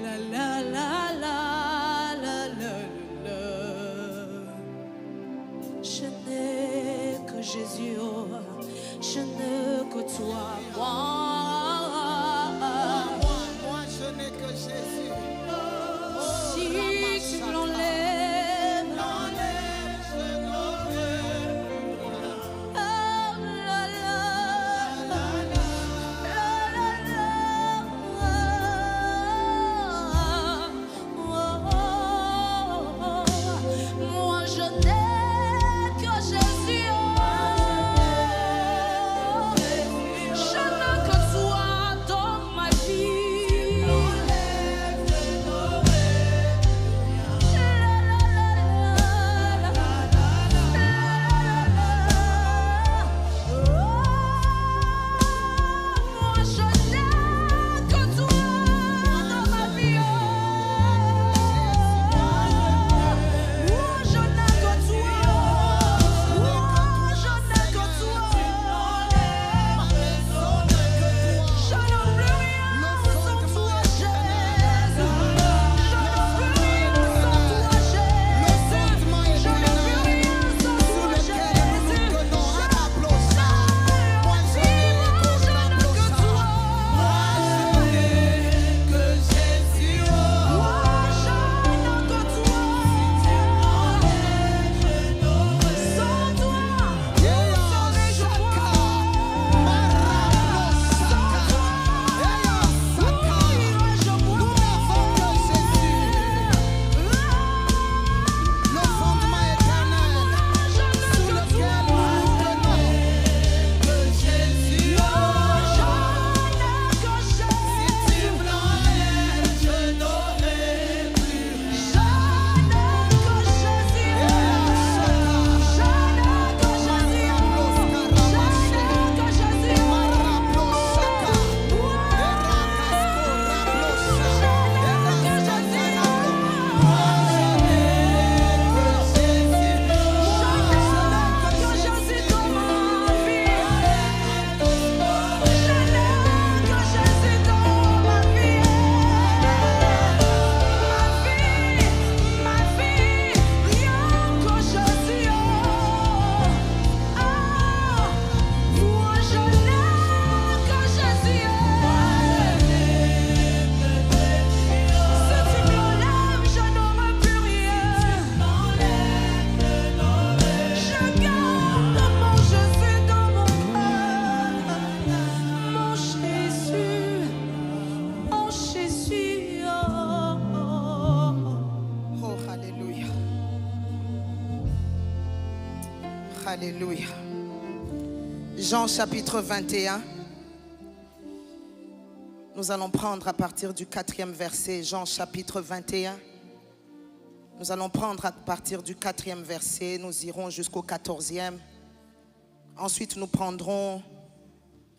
La la la la la la la. Je n'ai que Jésus, oh, je n'ai que toi, Moi, je n'ai que Jésus. Si tu l'enlèves, Je n'aurai oh la la la moi je n'ai que Jésus, je n'ai que toi dans ma vie. Moi je n'ai que toi dans ma vie. Moi je n'ai que toi. Moi je n'ai que toi. Je n'ai plus rien sans toi, Jésus. Je n'ai plus rien sans toi, Jésus. Je n'ai plus rien sans toi, Jésus. Alléluia. Jean chapitre 21. Nous allons prendre à partir du 4e verset. Jean chapitre 21. Nous allons prendre à partir du 4e verset. Nous irons jusqu'au 14e. Ensuite, nous prendrons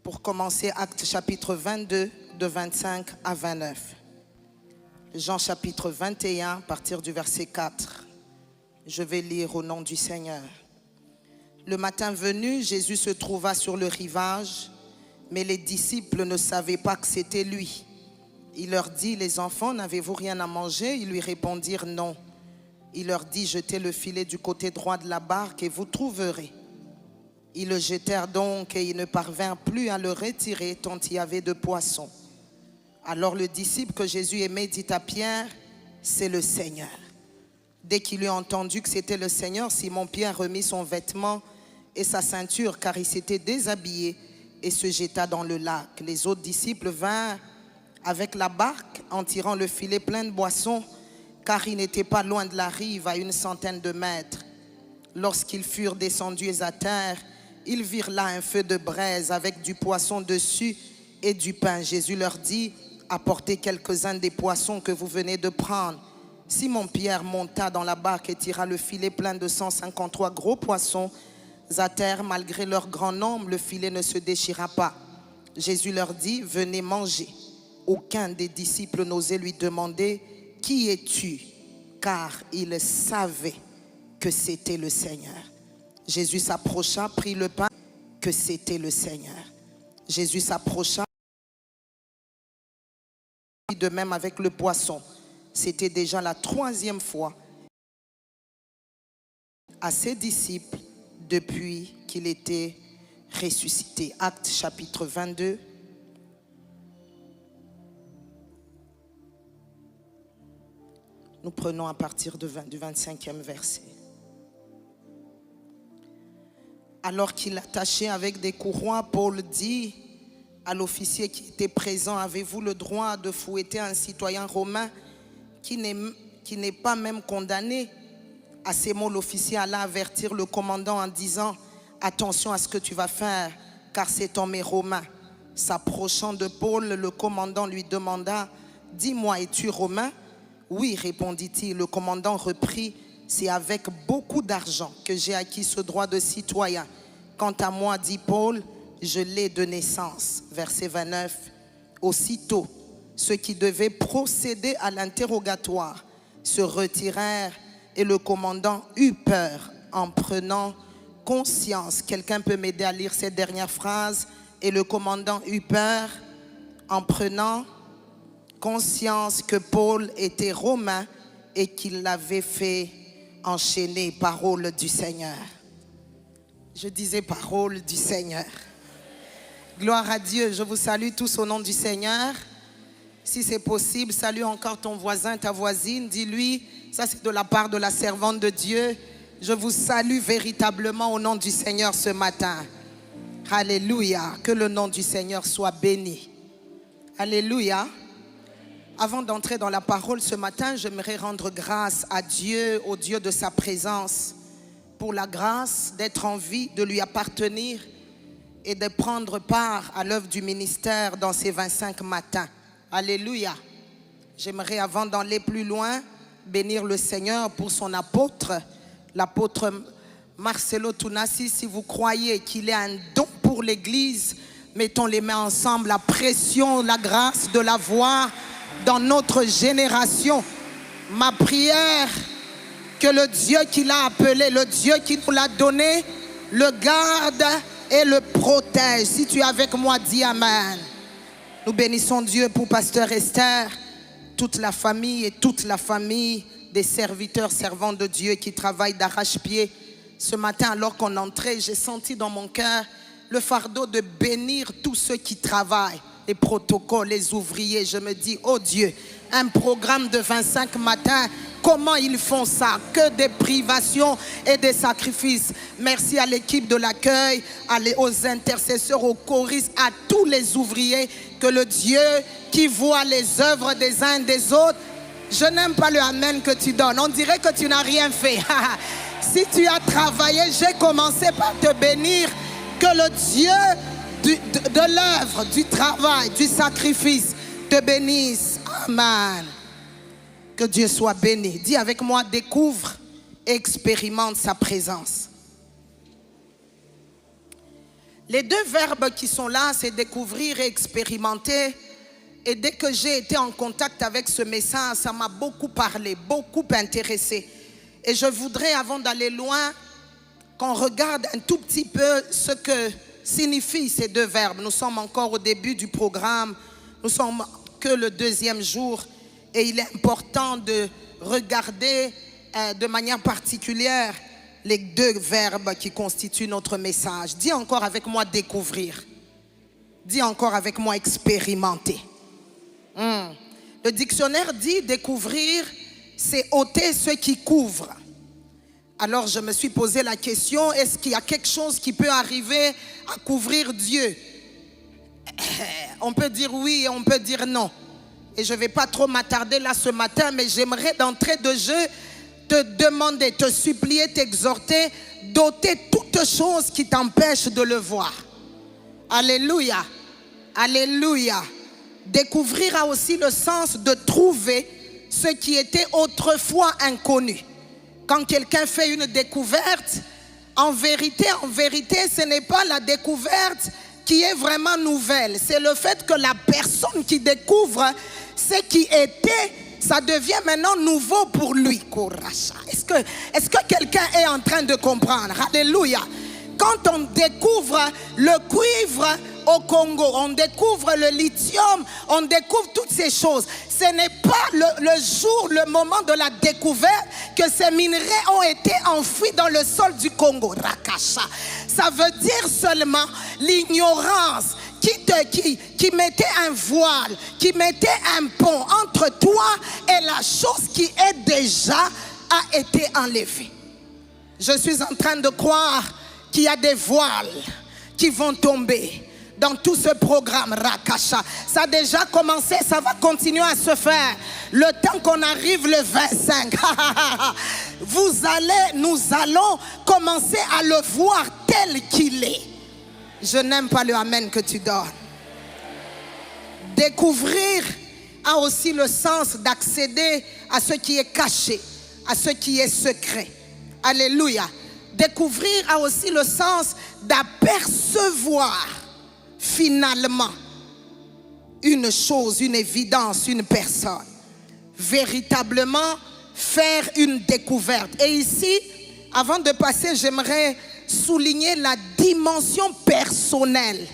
pour commencer Actes chapitre 22 de 25 à 29. Jean chapitre 21 à partir du verset 4. Je vais lire au nom du Seigneur. Le matin venu, Jésus se trouva sur le rivage, mais les disciples ne savaient pas que c'était lui. Il leur dit, les enfants, n'avez-vous rien à manger? Ils lui répondirent non. Il leur dit, jetez le filet du côté droit de la barque et vous trouverez. Ils le jetèrent donc et ils ne parvinrent plus à le retirer tant il y avait de poissons. Alors le disciple que Jésus aimait dit à Pierre, c'est le Seigneur. Dès qu'il eut entendu que c'était le Seigneur, Simon-Pierre remit son vêtement et sa ceinture car il s'était déshabillé et se jeta dans le lac. Les autres disciples vinrent avec la barque en tirant le filet plein de boissons car il n'était pas loin de la rive à 100 de mètres. Lorsqu'ils furent descendus à terre, ils virent là un feu de braise avec du poisson dessus et du pain. Jésus leur dit, apportez quelques-uns des poissons que vous venez de prendre. Simon-Pierre monta dans la barque et tira le filet plein de 153 gros poissons à terre. Malgré leur grand nombre, le filet ne se déchira pas. Jésus leur dit, venez manger. Aucun des disciples n'osait lui demander, qui es-tu? Car il savait que c'était le Seigneur. Jésus s'approcha, prit le pain, que c'était le Seigneur. Jésus s'approcha, prit le pain, que c'était le Seigneur. Jésus s'approcha, prit le pain, que c'était le Seigneur. Jésus s'approcha, prit le pain, que c'était le Seigneur. Jésus s'approcha, prit le pain, que c'était le Seigneur. Jésus s'approcha, prit le pain, que c'était le Seigneur. Jésus s'approcha, De même avec le poisson. C'était déjà la 3e fois à ses disciples depuis qu'il était ressuscité. Actes chapitre 22. Nous prenons à partir du 25e verset. Alors qu'il attachait avec des courroies, Paul dit à l'officier qui était présent, avez-vous le droit de fouetter un citoyen romain qui n'est pas même condamné? À ces mots, l'officier alla avertir le commandant en disant, attention à ce que tu vas faire, car cet homme est romain. S'approchant de Paul, le commandant lui demanda, dis-moi, es-tu romain? Oui, répondit-il. Le commandant reprit, c'est avec beaucoup d'argent que j'ai acquis ce droit de citoyen. Quant à moi, dit Paul, je l'ai de naissance. Verset 29. Aussitôt, ceux qui devaient procéder à l'interrogatoire se retirèrent et le commandant eut peur en prenant conscience. Quelqu'un peut m'aider à lire cette dernière phrase? Et le commandant eut peur en prenant conscience que Paul était romain et qu'il l'avait fait enchaîner. Parole du Seigneur. Je disais parole du Seigneur. Gloire à Dieu. Je vous salue tous au nom du Seigneur. Si c'est possible, salue encore ton voisin, ta voisine. Dis-lui, ça c'est de la part de la servante de Dieu. Je vous salue véritablement au nom du Seigneur ce matin. Alléluia. Que le nom du Seigneur soit béni. Alléluia. Avant d'entrer dans la parole ce matin, j'aimerais rendre grâce à Dieu, au Dieu de sa présence, pour la grâce d'être en vie, de lui appartenir et de prendre part à l'œuvre du ministère dans ces 25 matins. Alléluia. J'aimerais, avant d'aller plus loin, bénir le Seigneur pour son apôtre, l'apôtre Marcelo Tunasi. Si vous croyez qu'il est un don pour l'Église, mettons les mains ensemble, la pression, la grâce de la voir dans notre génération. Ma prière, que le Dieu qui l'a appelé, le Dieu qui nous l'a donné, le garde et le protège. Si tu es avec moi, dis Amen. Nous bénissons Dieu pour Pasteur Esther, toute la famille et toute la famille des serviteurs, servants de Dieu qui travaillent d'arrache-pied. Ce matin, alors qu'on entrait, j'ai senti dans mon cœur le fardeau de bénir tous ceux qui travaillent, les protocoles, les ouvriers. Je me dis, oh Dieu, un programme de 25 matins, comment ils font ça? Que des privations et des sacrifices. Merci à l'équipe de l'accueil, aux intercesseurs, aux choristes, à tous les ouvriers. Que le Dieu qui voit les œuvres des uns et des autres, je n'aime pas le amen que tu donnes. On dirait que tu n'as rien fait. Si tu as travaillé, j'ai commencé par te bénir. Que le Dieu de l'œuvre, du travail, du sacrifice te bénisse. Amen. Que Dieu soit béni. Dis avec moi, découvre et expérimente sa présence. Les deux verbes qui sont là, c'est découvrir et expérimenter. Et dès que j'ai été en contact avec ce message, ça m'a beaucoup parlé, beaucoup intéressé. Et je voudrais, avant d'aller loin, qu'on regarde un tout petit peu ce que signifient ces deux verbes. Nous sommes encore au début du programme. Nous sommes que le 2e jour. Et il est important de regarder de manière particulière les deux verbes qui constituent notre message. Dis encore avec moi découvrir. Dis encore avec moi expérimenter. Le dictionnaire dit découvrir, c'est ôter ce qui couvre. Alors je me suis posé la question, est-ce qu'il y a quelque chose qui peut arriver à couvrir Dieu? On peut dire oui et on peut dire non. Et je ne vais pas trop m'attarder là ce matin, mais j'aimerais d'entrée de jeu te demander, te supplier, t'exhorter, d'ôter toute chose qui t'empêche de le voir. Alléluia. Alléluia. Découvrir a aussi le sens de trouver ce qui était autrefois inconnu. Quand quelqu'un fait une découverte, en vérité, ce n'est pas la découverte qui est vraiment nouvelle. C'est le fait que la personne qui découvre ce qui était, ça devient maintenant nouveau pour lui. Est-ce que quelqu'un est en train de comprendre? Alléluia. Quand on découvre le cuivre, au Congo. On découvre le lithium, on découvre toutes ces choses. Ce n'est pas le jour, le moment de la découverte que ces minerais ont été enfouis dans le sol du Congo. Rakasha. Ça veut dire seulement l'ignorance qui mettait un voile, qui mettait un pont entre toi et la chose qui est déjà a été enlevée. Je suis en train de croire qu'il y a des voiles qui vont tomber dans tout ce programme Rakasha. Ça a déjà commencé, ça va continuer à se faire. Le temps qu'on arrive le 25, nous allons commencer à le voir tel qu'il est. Je n'aime pas le amen que tu donnes. Découvrir a aussi le sens d'accéder à ce qui est caché, à ce qui est secret. Alléluia. Découvrir a aussi le sens d'apercevoir finalement une chose, une évidence, une personne. Véritablement faire une découverte. Et ici, avant de passer, j'aimerais souligner la dimension personnelle.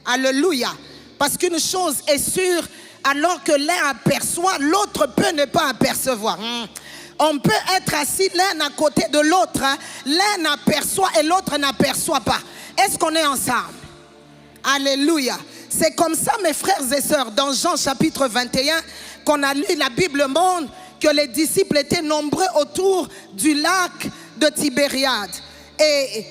Alléluia. Parce qu'une chose est sûre, alors que l'un aperçoit, l'autre peut ne pas apercevoir. On peut être assis l'un à côté de l'autre. L'un aperçoit et l'autre n'aperçoit pas. Est-ce qu'on est ensemble? Alléluia. C'est comme ça, mes frères et sœurs, dans Jean chapitre 21, qu'on a lu, la Bible montre que les disciples étaient nombreux autour du lac de Tibériade. Et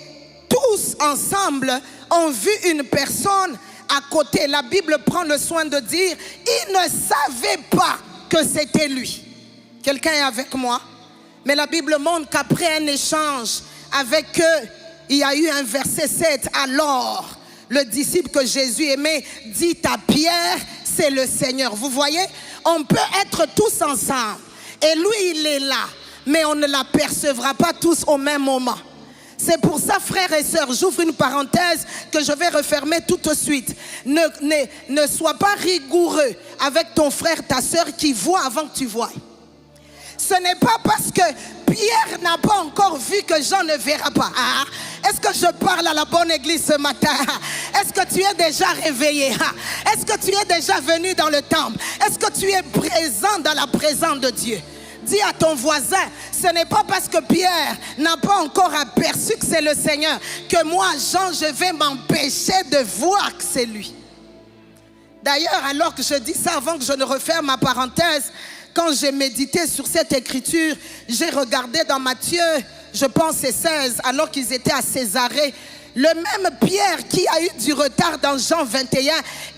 tous ensemble ont vu une personne à côté. La Bible prend le soin de dire, ils ne savaient pas que c'était lui. Quelqu'un est avec moi? Mais la Bible montre qu'après un échange avec eux, il y a eu un verset 7. Alors, le disciple que Jésus aimait dit à Pierre, c'est le Seigneur. Vous voyez, on peut être tous ensemble. Et lui, il est là. Mais on ne l'apercevra pas tous au même moment. C'est pour ça, frères et sœurs, j'ouvre une parenthèse que je vais refermer tout de suite. Ne sois pas rigoureux avec ton frère, ta sœur qui voit avant que tu voies. Ce n'est pas parce que Pierre n'a pas encore vu que Jean ne verra pas. Est-ce que je parle à la bonne église ce matin? Est-ce que tu es déjà réveillé? Est-ce que tu es déjà venu dans le temple? Est-ce que tu es présent dans la présence de Dieu? Dis à ton voisin, ce n'est pas parce que Pierre n'a pas encore aperçu que c'est le Seigneur que moi, Jean, je vais m'empêcher de voir que c'est lui. D'ailleurs, alors que je dis ça, avant que je ne referme ma parenthèse, quand j'ai médité sur cette écriture, j'ai regardé dans Matthieu, je pense c'est 16, alors qu'ils étaient à Césarée. Le même Pierre qui a eu du retard dans Jean 21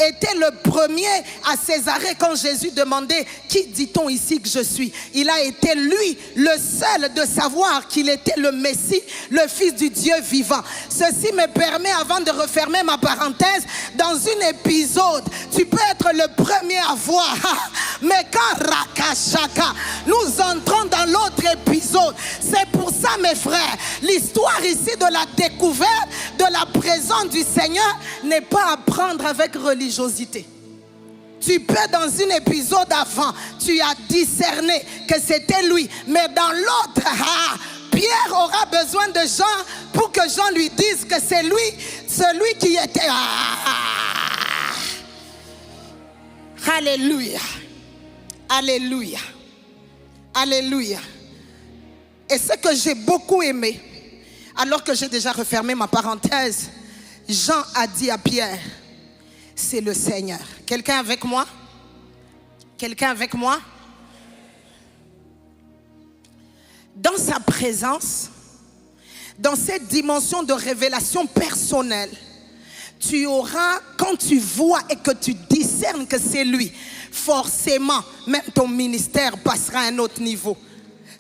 était le premier à Césarée quand Jésus demandait « Qui dit-on ici que je suis ?» Il a été lui le seul de savoir qu'il était le Messie, le Fils du Dieu vivant. Ceci me permet, avant de refermer ma parenthèse, dans un épisode, tu peux être le premier à voir. Mais quand Rakashaka, nous entrons dans l'autre épisode. C'est pour ça, mes frères, l'histoire ici de la découverte de la présence du Seigneur n'est pas à prendre avec religiosité. Tu peux, dans un épisode avant, tu as discerné que c'était lui. Mais dans l'autre, Pierre aura besoin de Jean pour que Jean lui dise que c'est lui, celui qui était. Alléluia. Alléluia. Alléluia. Et ce que j'ai beaucoup aimé, alors que j'ai déjà refermé ma parenthèse, Jean a dit à Pierre, c'est le Seigneur. Quelqu'un avec moi? Quelqu'un avec moi? Dans sa présence, dans cette dimension de révélation personnelle, tu auras, quand tu vois et que tu discernes que c'est lui, forcément, même ton ministère passera à un autre niveau.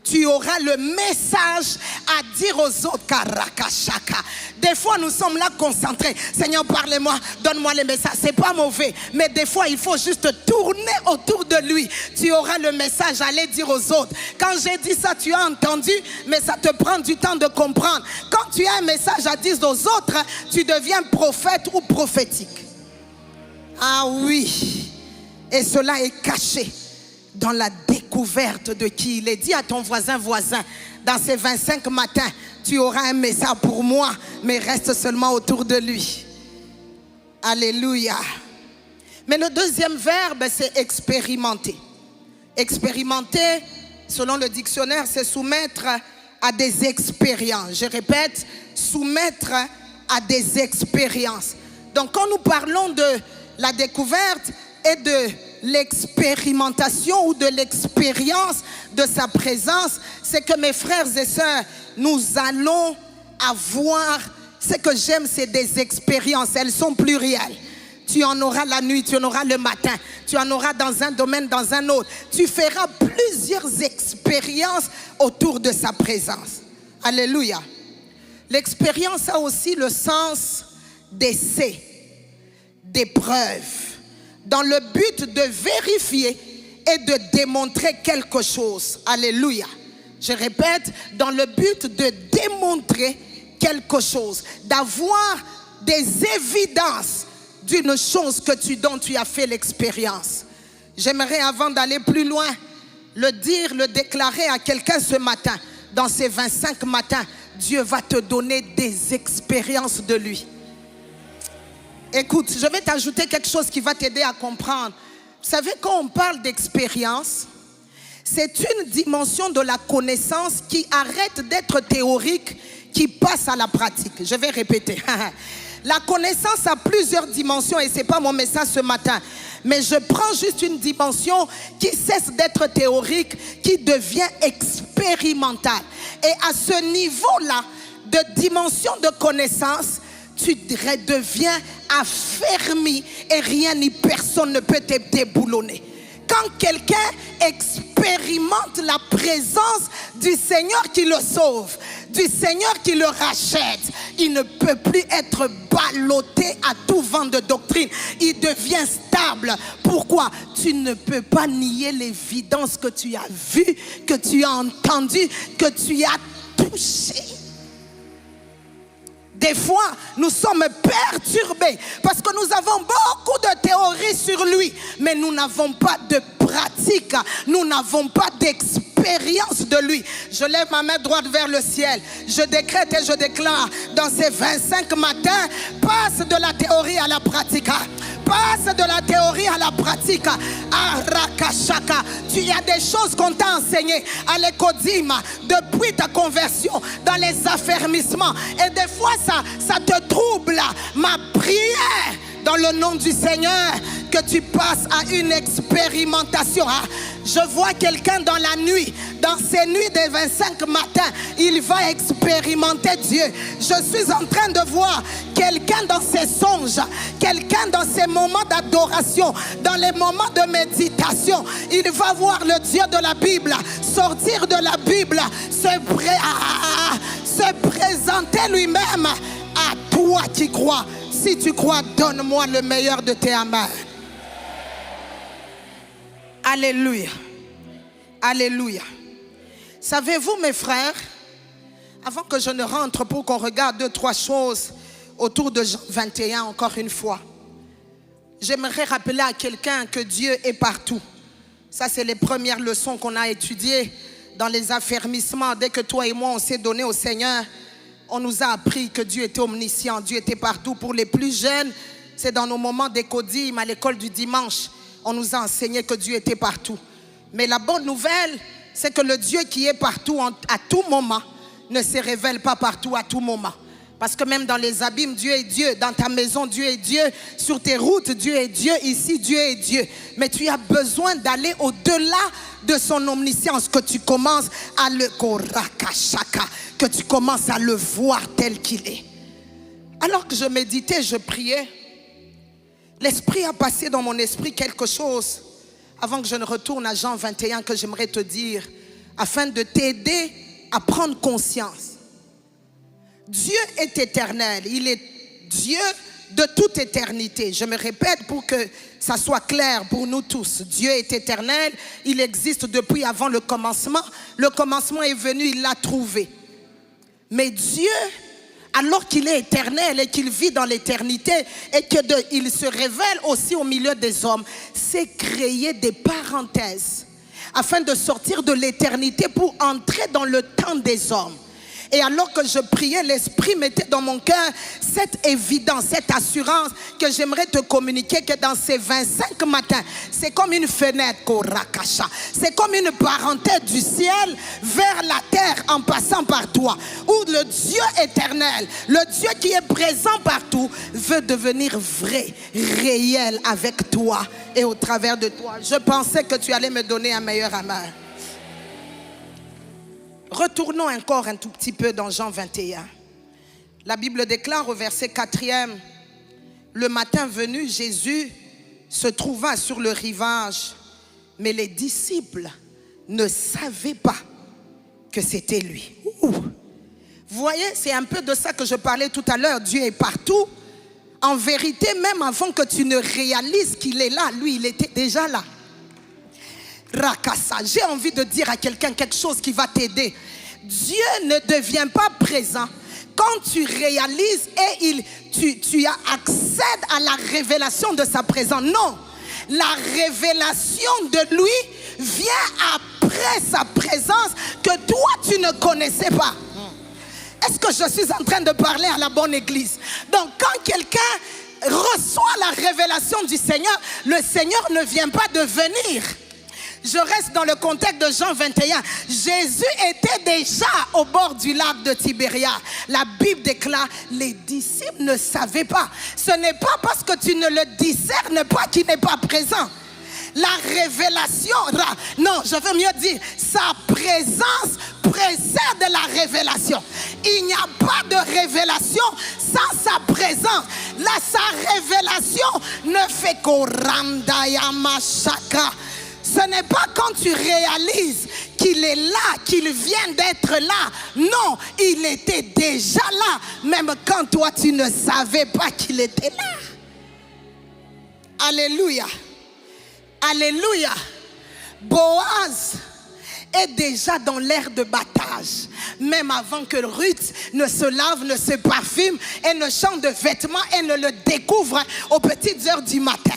Tu auras le message à dire aux autres. Karakashaka. Des fois, nous sommes là concentrés. Seigneur, parlez-moi, donne-moi les messages. C'est pas mauvais, mais des fois, il faut juste tourner autour de lui. Tu auras le message à aller dire aux autres. Quand j'ai dit ça, tu as entendu, mais ça te prend du temps de comprendre. Quand tu as un message à dire aux autres, tu deviens prophète ou prophétique. Ah oui, et cela est caché dans la découverte de qui il est. Dis à ton voisin, dans ces 25 matins, tu auras un message pour moi, mais reste seulement autour de lui. Alléluia. Mais le deuxième verbe, c'est expérimenter. Expérimenter, selon le dictionnaire, c'est soumettre à des expériences. Je répète, soumettre à des expériences. Donc quand nous parlons de la découverte et de l'expérimentation ou de l'expérience de sa présence, c'est que mes frères et sœurs, nous allons avoir, ce que j'aime, c'est des expériences. Elles sont plurielles. Tu en auras la nuit, tu en auras le matin, tu en auras dans un domaine, dans un autre. Tu feras plusieurs expériences autour de sa présence. Alléluia. L'expérience a aussi le sens d'essai, d'épreuve, dans le but de vérifier et de démontrer quelque chose. Alléluia. Je répète, dans le but de démontrer quelque chose, d'avoir des évidences d'une chose dont tu as fait l'expérience. J'aimerais, avant d'aller plus loin, le dire, le déclarer à quelqu'un ce matin. Dans ces 25 matins, Dieu va te donner des expériences de lui. Écoute, je vais t'ajouter quelque chose qui va t'aider à comprendre. Vous savez, quand on parle d'expérience, c'est une dimension de la connaissance qui arrête d'être théorique, qui passe à la pratique. Je vais répéter. La connaissance a plusieurs dimensions et ce n'est pas mon message ce matin. Mais je prends juste une dimension qui cesse d'être théorique, qui devient expérimentale. Et à ce niveau-là de dimension de connaissance, tu deviens affermi et rien ni personne ne peut te déboulonner. Quand quelqu'un expérimente la présence du Seigneur qui le sauve, du Seigneur qui le rachète, il ne peut plus être ballotté à tout vent de doctrine. Il devient stable. Pourquoi? Tu ne peux pas nier l'évidence que tu as vue, que tu as entendue, que tu as touchée. Des fois, nous sommes perturbés parce que nous avons beaucoup de théories sur lui, mais nous n'avons pas de pratique, nous n'avons pas d'expérience de lui. Je lève ma main droite vers le ciel. Je décrète et je déclare, dans ces 25 matins, passe de la théorie à la pratique. Passe de la théorie à la pratique. Arakashaka. Tu as des choses qu'on t'a enseignées à l'écodime depuis ta conversion, dans les affermissements. Et des fois, ça te trouble. Ma prière, dans le nom du Seigneur, que tu passes à une expérimentation. Je vois quelqu'un dans la nuit, dans ces nuits des 25 matins, il va expérimenter Dieu. Je suis en train de voir quelqu'un dans ses songes, quelqu'un dans ses moments d'adoration, dans les moments de méditation. Il va voir le Dieu de la Bible, sortir de la Bible, se présenter lui-même à toi qui crois. Si tu crois, donne-moi le meilleur de tes amens. Alléluia. Alléluia. Savez-vous, mes frères, avant que je ne rentre pour qu'on regarde 2-3 choses autour de Jean 21, encore une fois, j'aimerais rappeler à quelqu'un que Dieu est partout. Ça, c'est les premières leçons qu'on a étudiées dans les affermissements. Dès que toi et moi, on s'est donné au Seigneur, on nous a appris que Dieu était omniscient, Dieu était partout. Pour les plus jeunes, c'est dans nos moments d'écodime, à l'école du dimanche, on nous a enseigné que Dieu était partout. Mais la bonne nouvelle, c'est que le Dieu qui est partout à tout moment ne se révèle pas partout à tout moment. Parce que même dans les abîmes, Dieu est Dieu. Dans ta maison, Dieu est Dieu. Sur tes routes, Dieu est Dieu. Ici, Dieu est Dieu. Mais tu as besoin d'aller au-delà de son omniscience, que tu commences à le korakashaka, que tu commences à le voir tel qu'il est. Alors que je méditais, je priais, l'Esprit a passé dans mon esprit quelque chose, avant que je ne retourne à Jean 21, que j'aimerais te dire, afin de t'aider à prendre conscience. Dieu est éternel, il est Dieu de toute éternité. Je me répète pour que ça soit clair pour nous tous. Dieu est éternel, il existe depuis avant le commencement. Le commencement est venu, il l'a trouvé. Mais Dieu, alors qu'il est éternel et qu'il vit dans l'éternité et qu'il se révèle aussi au milieu des hommes, c'est créer des parenthèses afin de sortir de l'éternité pour entrer dans le temps des hommes. Et alors que je priais, l'Esprit mettait dans mon cœur cette évidence, cette assurance que j'aimerais te communiquer, que dans ces 25 matins, c'est comme une fenêtre, c'est comme une parenthèse du ciel vers la terre en passant par toi, où le Dieu éternel, le Dieu qui est présent partout, veut devenir vrai, réel avec toi et au travers de toi. Je pensais que tu allais me donner un meilleur amen. Retournons encore un tout petit peu dans Jean 21. La Bible déclare au verset 4e, le matin venu, Jésus se trouva sur le rivage, mais les disciples ne savaient pas que c'était lui. Vous voyez, c'est un peu de ça que je parlais tout à l'heure. Dieu est partout. En vérité, même avant que tu ne réalises qu'il est là, lui, il était déjà là. Rakasa, j'ai envie de dire à quelqu'un quelque chose qui va t'aider. Dieu ne devient pas présent quand tu réalises et tu accèdes à la révélation de sa présence. Non, la révélation de lui vient après sa présence que toi tu ne connaissais pas. Est-ce que je suis en train de parler à la bonne église? Donc quand quelqu'un reçoit la révélation du Seigneur, le Seigneur ne vient pas de venir. Je reste dans le contexte de Jean 21. Jésus était déjà au bord du lac de Tibéria. La Bible déclare, les disciples ne savaient pas. Ce n'est pas parce que tu ne le discernes pas qu'il n'est pas présent. La révélation, non, je veux mieux dire, sa présence précède la révélation. Il n'y a pas de révélation sans sa présence. Là, sa révélation ne fait qu'au randayamashaka. Ce n'est pas quand tu réalises qu'il est là, qu'il vient d'être là. Non, il était déjà là, même quand toi tu ne savais pas qu'il était là. Alléluia. Alléluia. Boaz est déjà dans l'air de battage. Même avant que Ruth ne se lave, ne se parfume et ne change de vêtements et ne le découvre aux petites heures du matin.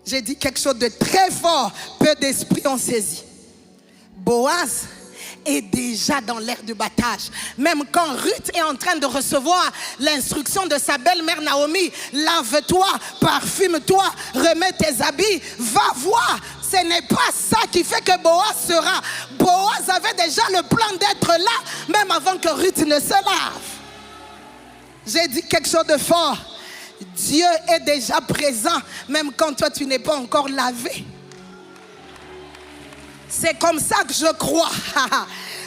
J'ai dit quelque chose de très fort, peu d'esprits ont saisi. Boaz est déjà dans l'air de battage. Même quand Ruth est en train de recevoir l'instruction de sa belle-mère Naomi, lave-toi, parfume-toi, remets tes habits, va voir. Ce n'est pas ça qui fait que Boaz sera. Boaz avait déjà le plan d'être là, même avant que Ruth ne se lave. J'ai dit quelque chose de fort. Dieu est déjà présent, même quand toi tu n'es pas encore lavé. C'est comme ça que je crois.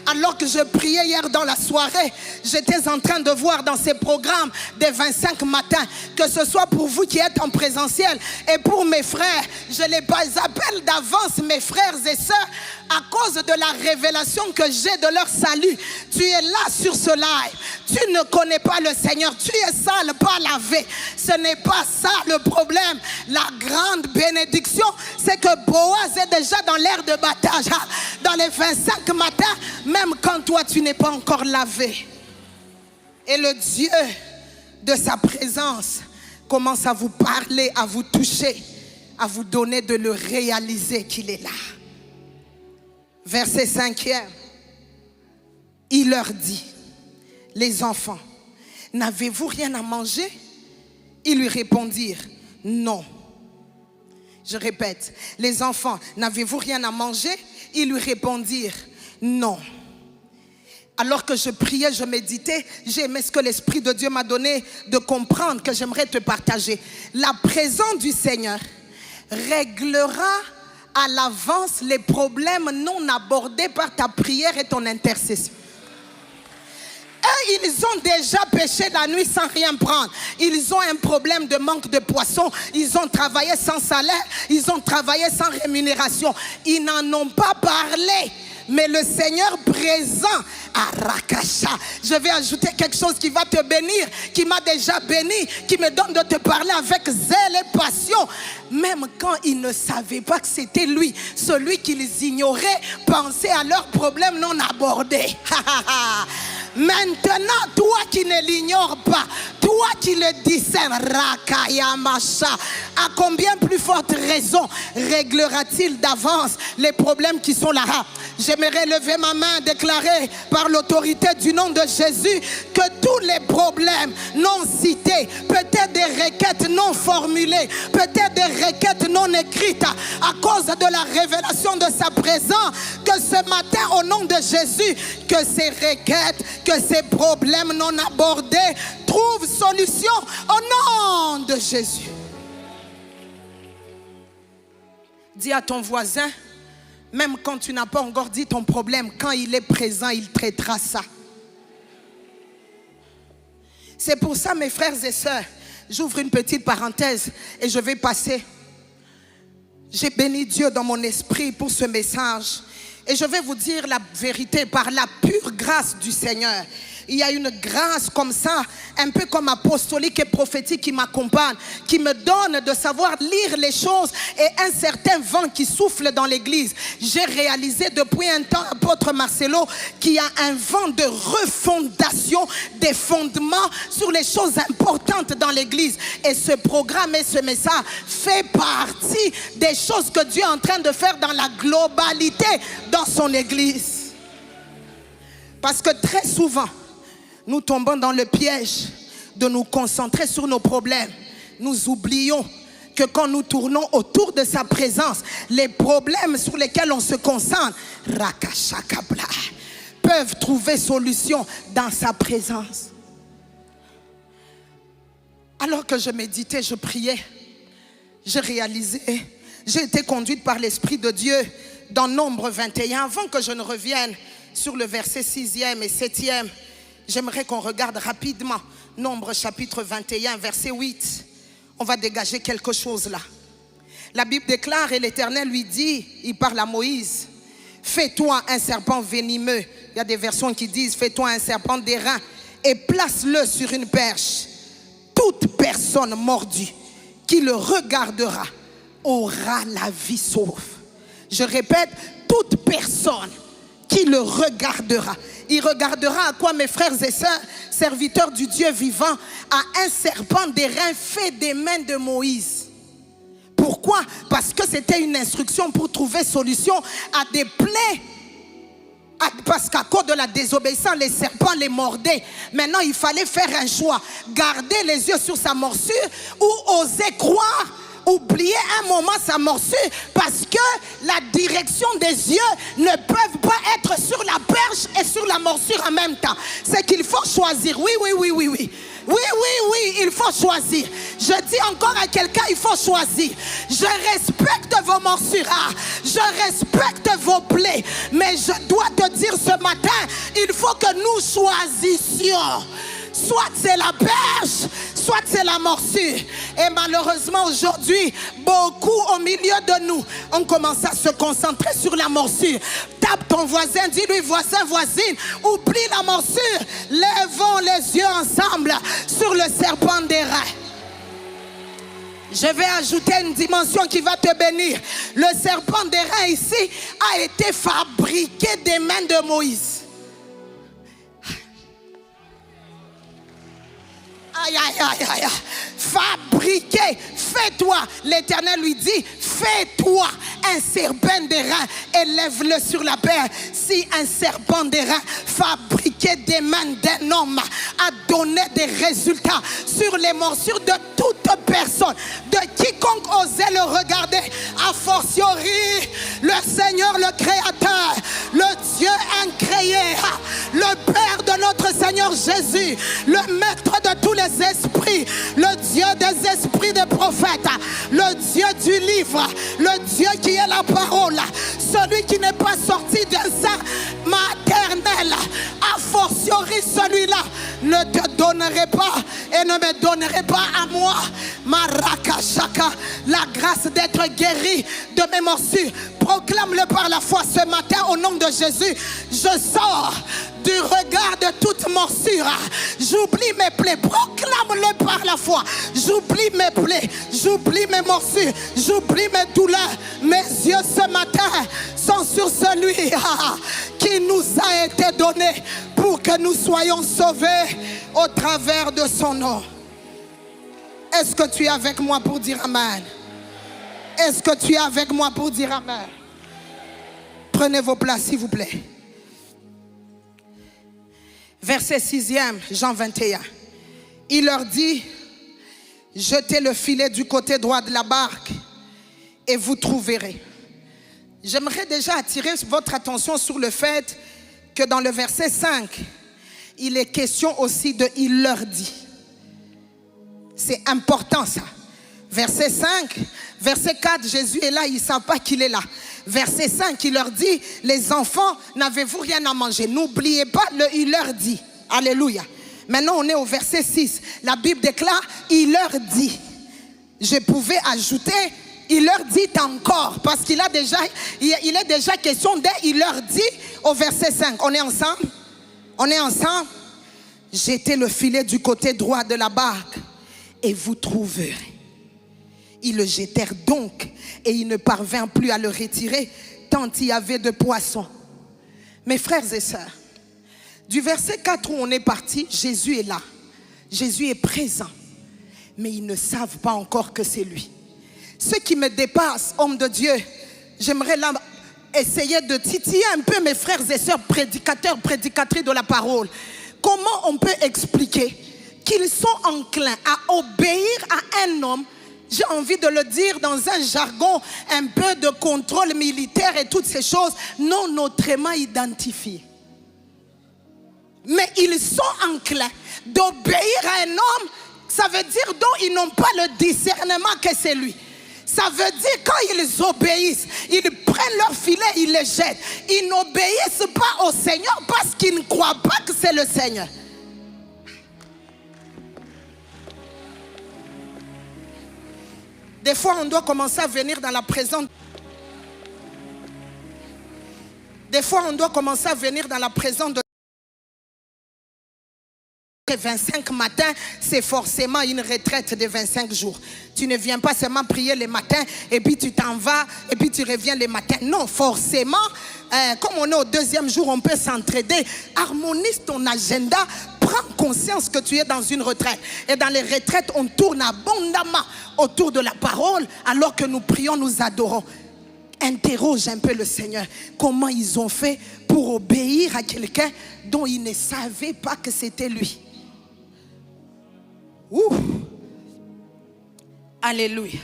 Alors que je priais hier dans la soirée, j'étais en train de voir dans ces programmes des 25 matins, que ce soit pour vous qui êtes en présentiel et pour mes frères, je les appelle d'avance mes frères et sœurs à cause de la révélation que j'ai de leur salut. Tu es là sur ce live, tu ne connais pas le Seigneur, tu es sale, pas lavé. Ce n'est pas ça le problème. La grande bénédiction, c'est que Boaz est déjà dans l'air de battage. Dans les 25 matins, même quand toi tu n'es pas encore lavé. Et le Dieu de sa présence commence à vous parler, à vous toucher, à vous donner de le réaliser qu'il est là. Verset 5e, il leur dit, les enfants, n'avez-vous rien à manger? Ils lui répondirent, non. Je répète, les enfants, n'avez-vous rien à manger? Ils lui répondirent, non. Alors que je priais, je méditais, j'ai aimé ce que l'Esprit de Dieu m'a donné de comprendre, que j'aimerais te partager. La présence du Seigneur réglera à l'avance les problèmes non abordés par ta prière et ton intercession. Eux, ils ont déjà péché la nuit sans rien prendre. Ils ont un problème de manque de poisson. Ils ont travaillé sans salaire. Ils ont travaillé sans rémunération. Ils n'en ont pas parlé. Mais le Seigneur présent, Arakasha, je vais ajouter quelque chose qui va te bénir, qui m'a déjà béni, qui me donne de te parler avec zèle et passion. Même quand ils ne savaient pas que c'était lui, celui qu'ils ignoraient, pensaient à leurs problèmes non abordés. Maintenant, toi qui ne l'ignores pas, toi qui le discernes, Rakayamasha, à combien plus forte raison réglera-t-il d'avance les problèmes qui sont là? j'aimerais lever ma main, déclarer par l'autorité du nom de Jésus que tous les problèmes non cités, peut-être des requêtes non formulées, peut-être des requêtes non écrites, à cause de la révélation de sa présence, que ce matin au nom de Jésus, que ces requêtes, que ces problèmes non abordés trouvent solution au nom de Jésus. Dis à ton voisin, même quand tu n'as pas encore dit ton problème, quand il est présent, il traitera ça. C'est pour ça, mes frères et sœurs, j'ouvre une petite parenthèse et je vais passer. J'ai béni Dieu dans mon esprit pour ce message. Et je vais vous dire la vérité par la pure grâce du Seigneur. Il y a une grâce comme ça, un peu comme apostolique et prophétique qui m'accompagne, qui me donne de savoir lire les choses et un certain vent qui souffle dans l'église. J'ai réalisé depuis un temps, apôtre Marcelo, qu'il y a un vent de refondation des fondements sur les choses importantes dans l'église. Et ce programme et ce message fait partie des choses que Dieu est en train de faire dans la globalité dans son église. Parce que très souvent, nous tombons dans le piège de nous concentrer sur nos problèmes. Nous oublions que quand nous tournons autour de sa présence, les problèmes sur lesquels on se concentre peuvent trouver solution dans sa présence. Alors que je méditais, je priais, j'ai réalisé, j'ai été conduite par l'Esprit de Dieu dans Nombre 21. Avant que je ne revienne sur le verset 6e et 7e, j'aimerais qu'on regarde rapidement Nombre chapitre 21, verset 8. On va dégager quelque chose là. La Bible déclare, et l'Éternel lui dit, il parle à Moïse, fais-toi un serpent venimeux. Il y a des versions qui disent, fais-toi un serpent d'airain et place-le sur une perche. Toute personne mordue qui le regardera aura la vie sauve. Je répète, toute personne qui le regardera. Il regardera à quoi, mes frères et sœurs, serviteurs du Dieu vivant, à un serpent d'airain fait des mains de Moïse. Pourquoi? Parce que c'était une instruction pour trouver solution à des plaies. Parce qu'à cause de la désobéissance, les serpents les mordaient. Maintenant, il fallait faire un choix. Garder les yeux sur sa morsure ou oser croire, oublier un moment sa morsure, parce que la direction des yeux ne peuvent pas être sur la perche et sur la morsure en même temps. C'est qu'il faut choisir. Oui. Oui, il faut choisir. Je dis encore à quelqu'un, il faut choisir. Je respecte vos morsures, je respecte vos plaies, mais je dois te dire ce matin, il faut que nous choisissions. Soit c'est la perche, soit c'est la morsure. Et malheureusement aujourd'hui, beaucoup au milieu de nous ont commencé à se concentrer sur la morsure. Tape ton voisin, dis-lui, voisin, voisine, oublie la morsure. Lèvons les yeux ensemble sur le serpent d'airain. Je vais ajouter une dimension qui va te bénir. Le serpent d'airain ici a été fabriqué des mains de Moïse. Aïe. Fabriqué, fais-toi. L'Éternel lui dit, fais-toi un serpent d'airain et lève-le sur la terre. Si un serpent d'airain fabriqué des mains d'un homme a donné des résultats sur les morsures de toute personne, de quiconque osait le regarder, a fortiori le Seigneur, le Créateur, le Dieu incréé, le Père de notre Seigneur Jésus, le Maître de tous les esprits, le Dieu des esprits des prophètes, le Dieu du livre, le Dieu qui est la parole, celui qui n'est pas sorti d'un sein maternel, a fortiori celui-là ne te donnerait pas et ne me donnerait pas à moi, Marakashaka, la grâce d'être guéri de mes morsures. Proclame-le par la foi ce matin au nom de Jésus. Je sors du regard de toute morsure. J'oublie mes plaies. Proclame-le par la foi. J'oublie mes plaies. J'oublie mes morsures. J'oublie mes douleurs. Mes yeux ce matin sont sur celui qui nous a été donné pour que nous soyons sauvés au travers de son nom. Est-ce que tu es avec moi pour dire Amen? Est-ce que tu es avec moi pour dire Amen? Prenez vos places, s'il vous plaît. Verset 6e, Jean 21. Il leur dit, jetez le filet du côté droit de la barque et vous trouverez. J'aimerais déjà attirer votre attention sur le fait que dans le verset 5, il est question aussi de « il leur dit ». C'est important ça. Verset 5, verset 4, Jésus est là, ils ne savent pas qu'il est là. Verset 5, il leur dit, les enfants, n'avez-vous rien à manger? N'oubliez pas, il leur dit. Alléluia. Maintenant, on est au verset 6. La Bible déclare, il leur dit. Je pouvais ajouter, il leur dit encore, parce qu'il a déjà, il est déjà question de, il leur dit au verset 5. On est ensemble? On est ensemble? Jetez le filet du côté droit de la barque et vous trouverez. Ils le jetèrent donc et il ne parvint plus à le retirer tant il y avait de poissons. Mes frères et sœurs, du verset 4 où on est parti, Jésus est là. Jésus est présent. Mais ils ne savent pas encore que c'est lui. Ce qui me dépasse, homme de Dieu, j'aimerais là essayer de titiller un peu mes frères et sœurs prédicateurs, prédicatrices de la parole. Comment on peut expliquer qu'ils sont enclins à obéir à un homme, j'ai envie de le dire dans un jargon un peu de contrôle militaire et toutes ces choses non autrement identifiées. Mais ils sont enclins d'obéir à un homme, ça veut dire dont ils n'ont pas le discernement que c'est lui. Ça veut dire quand ils obéissent, ils prennent leur filet, ils les jettent. Ils n'obéissent pas au Seigneur parce qu'ils ne croient pas que c'est le Seigneur. Des fois, on doit commencer à venir dans la présence. Des fois, on doit commencer à venir dans la présence de 25 matins, c'est forcément une retraite de 25 jours. Tu ne viens pas seulement prier les matins et puis tu t'en vas et puis tu reviens les matins. Non, forcément, comme on est au deuxième jour, on peut s'entraider. Harmonise ton agenda, prends conscience que tu es dans une retraite. Et dans les retraites, on tourne abondamment autour de la parole alors que nous prions, nous adorons. Interroge un peu le Seigneur. Comment ils ont fait pour obéir à quelqu'un dont ils ne savaient pas que c'était lui. Ouh. Alléluia.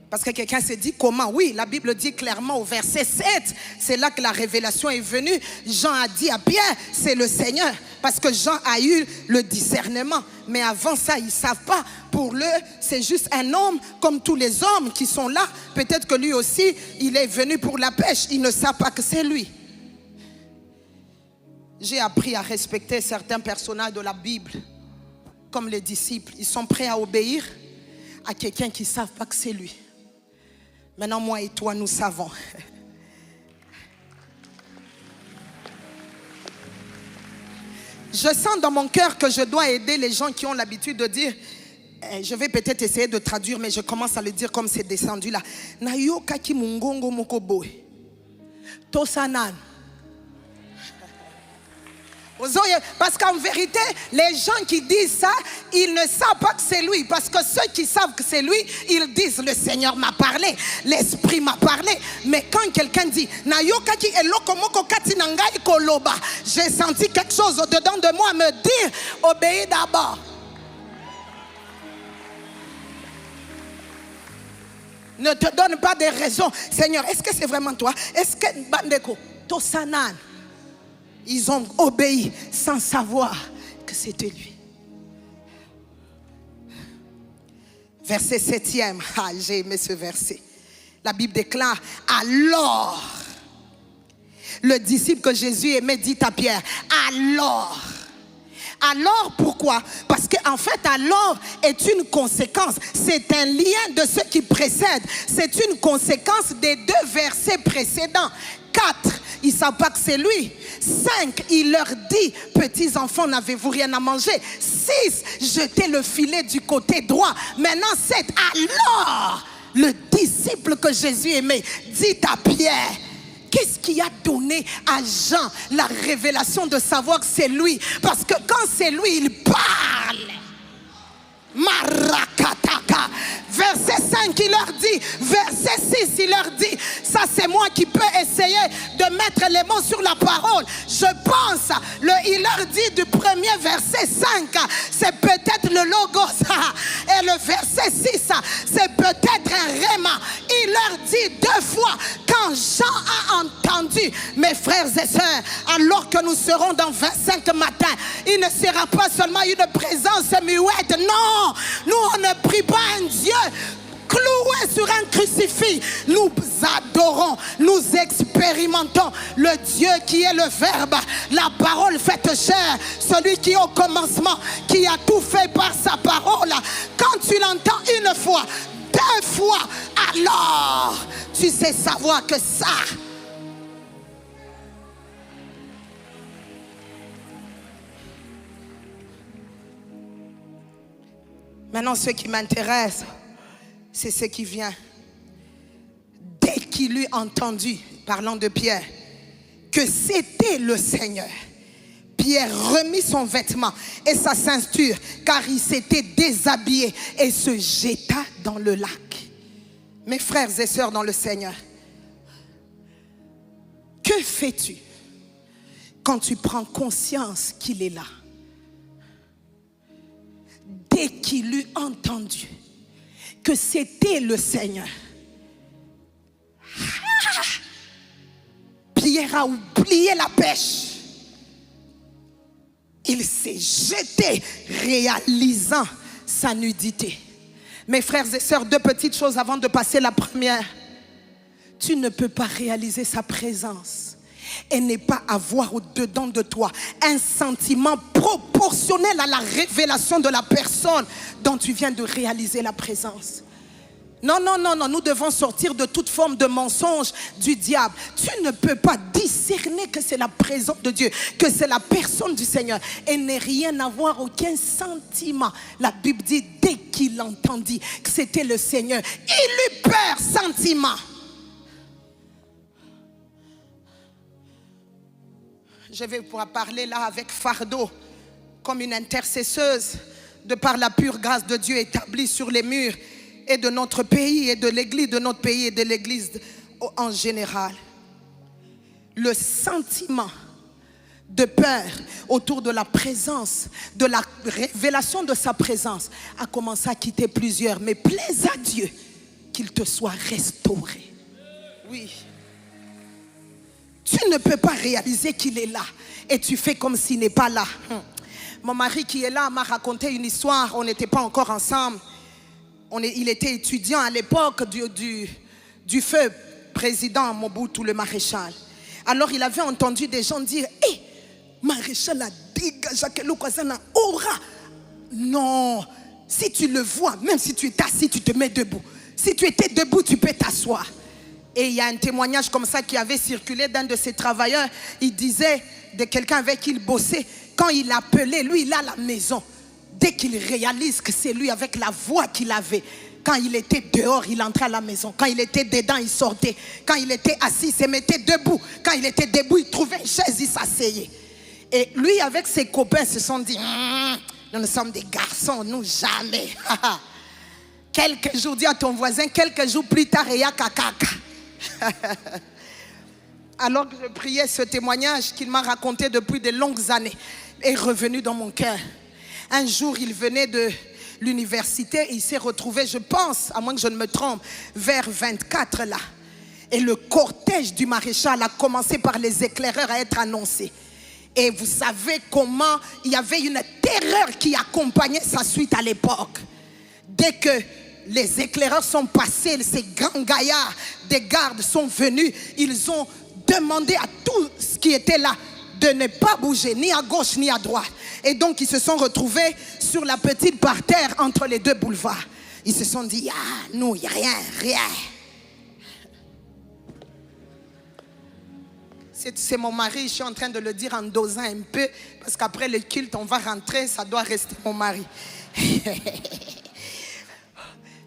Parce que quelqu'un s'est dit comment? Oui, la Bible dit clairement au verset 7, c'est là que la révélation est venue. Jean a dit à Pierre, c'est le Seigneur. Parce que Jean a eu le discernement. Mais avant ça, ils ne savent pas. Pour eux, c'est juste un homme comme tous les hommes qui sont là. Peut-être que lui aussi, il est venu pour la pêche. Ils ne savent pas que c'est lui. J'ai appris à respecter certains personnages de la Bible. Comme les disciples, ils sont prêts à obéir à quelqu'un qui ne savent pas que c'est lui. Maintenant, moi et toi, nous savons. Je sens dans mon cœur que je dois aider les gens qui ont l'habitude de dire, je vais peut-être essayer de traduire, mais je commence à le dire comme c'est descendu là. Nayo kaki mungongo mokoboe. Tosanan. Parce qu'en vérité, les gens qui disent ça, ils ne savent pas que c'est lui. Parce que ceux qui savent que c'est lui, ils disent le Seigneur m'a parlé, l'Esprit m'a parlé. Mais quand quelqu'un dit j'ai senti quelque chose au-dedans de moi me dire obéis d'abord. Ne te donne pas des raisons. Seigneur, est-ce que c'est vraiment toi? Est-ce que Bandeko Tosanan? Ils ont obéi sans savoir que c'était lui. Verset 7e. Ah, j'ai aimé ce verset. La Bible déclare, alors, le disciple que Jésus aimait dit à Pierre, alors. Alors pourquoi? Parce qu'en fait alors est une conséquence. C'est un lien de ce qui précède. C'est une conséquence des deux versets précédents. 4, ils ne savent pas que c'est lui. 5, il leur dit, petits enfants, n'avez-vous rien à manger? 6, jetez le filet du côté droit. Maintenant 7, alors le disciple que Jésus aimait dit à Pierre, qu'est-ce qui a donné à Jean la révélation de savoir que c'est lui? Parce que quand c'est lui, il parle. Marakataka. Verset 5, il leur dit. Verset 6, il leur dit. Ça, c'est moi qui peux essayer de de mettre les mots sur la parole. Je pense, il leur dit du premier verset 5, c'est peut-être le logos. Et le verset 6, c'est peut-être un réma. Il leur dit 2 fois, quand Jean a entendu, mes frères et sœurs, alors que nous serons dans 25 matins, il ne sera pas seulement une présence muette. Non, nous on ne prie pas un Dieu cloué sur un crucifix. Nous adorons, nous expérimentons le Dieu qui est le Verbe, la parole faite chair, celui qui est au commencement, qui a tout fait par sa parole. Quand tu l'entends une fois, 2 fois, alors tu sais savoir que ça, maintenant ce qui m'intéresse, c'est ce qui vient. Dès qu'il eut entendu, parlant de Pierre, que c'était le Seigneur, Pierre remit son vêtement et sa ceinture, car il s'était déshabillé et se jeta dans le lac. Mes frères et sœurs dans le Seigneur, que fais-tu quand tu prends conscience qu'il est là? Dès qu'il eut entendu que c'était le Seigneur, Pierre a oublié la pêche. Il s'est jeté, réalisant sa nudité. Mes frères et sœurs, 2 petites choses avant de passer la première. Tu ne peux pas réaliser sa présence et ne pas avoir au-dedans de toi un sentiment proportionnel à la révélation de la personne dont tu viens de réaliser la présence. Non, non, non, non, nous devons sortir de toute forme de mensonge du diable. Tu ne peux pas discerner que c'est la présence de Dieu, que c'est la personne du Seigneur et ne rien avoir, aucun sentiment. La Bible dit, dès qu'il entendit que c'était le Seigneur, il eut peur, sentiment. Je vais pouvoir parler là avec fardeau, comme une intercesseuse, de par la pure grâce de Dieu établie sur les murs et de notre pays et de l'église de notre pays et de l'église en général. Le sentiment de peur autour de la présence, de la révélation de sa présence a commencé à quitter plusieurs. Mais plaise à Dieu qu'il te soit restauré. Oui. Tu ne peux pas réaliser qu'il est là et tu fais comme s'il n'est pas là. Mon mari qui est là m'a raconté une histoire. On n'était pas encore ensemble. Il était étudiant à l'époque du feu président Mobutu, le maréchal. Alors il avait entendu des gens dire, hé, maréchal a dégagé que l'occasion aura. Non, si tu le vois, même si tu es assis, tu te mets debout. Si tu étais debout, tu peux t'asseoir. Et il y a un témoignage comme ça qui avait circulé d'un de ses travailleurs. Il disait de quelqu'un avec qui il bossait, quand il appelait, lui il a la maison. Dès qu'il réalise que c'est lui avec la voix qu'il avait, quand il était dehors, il entrait à la maison. Quand il était dedans, il sortait. Quand il était assis, il se mettait debout. Quand il était debout, il trouvait une chaise, il s'asseyait. Et lui, avec ses copains, se sont dit, nous sommes des garçons, nous jamais. Quelques jours, dis à ton voisin, quelques jours plus tard, il y a caca. Alors que je priais, ce témoignage qu'il m'a raconté depuis de longues années est revenu dans mon cœur. Un jour, il venait de l'université et il s'est retrouvé, je pense, à moins que je ne me trompe, vers 24 là. Et le cortège du maréchal a commencé par les éclaireurs à être annoncé. Et vous savez comment il y avait une terreur qui accompagnait sa suite à l'époque. Dès que les éclaireurs sont passés, ces grands gaillards des gardes sont venus, ils ont demandé à tout ce qui était là de ne pas bouger, ni à gauche ni à droite. Et donc ils se sont retrouvés sur la petite parterre entre les 2 boulevards. Ils se sont dit, ah, nous, il n'y a rien. C'est mon mari, je suis en train de le dire en dosant un peu, parce qu'après le culte, on va rentrer, ça doit rester mon mari.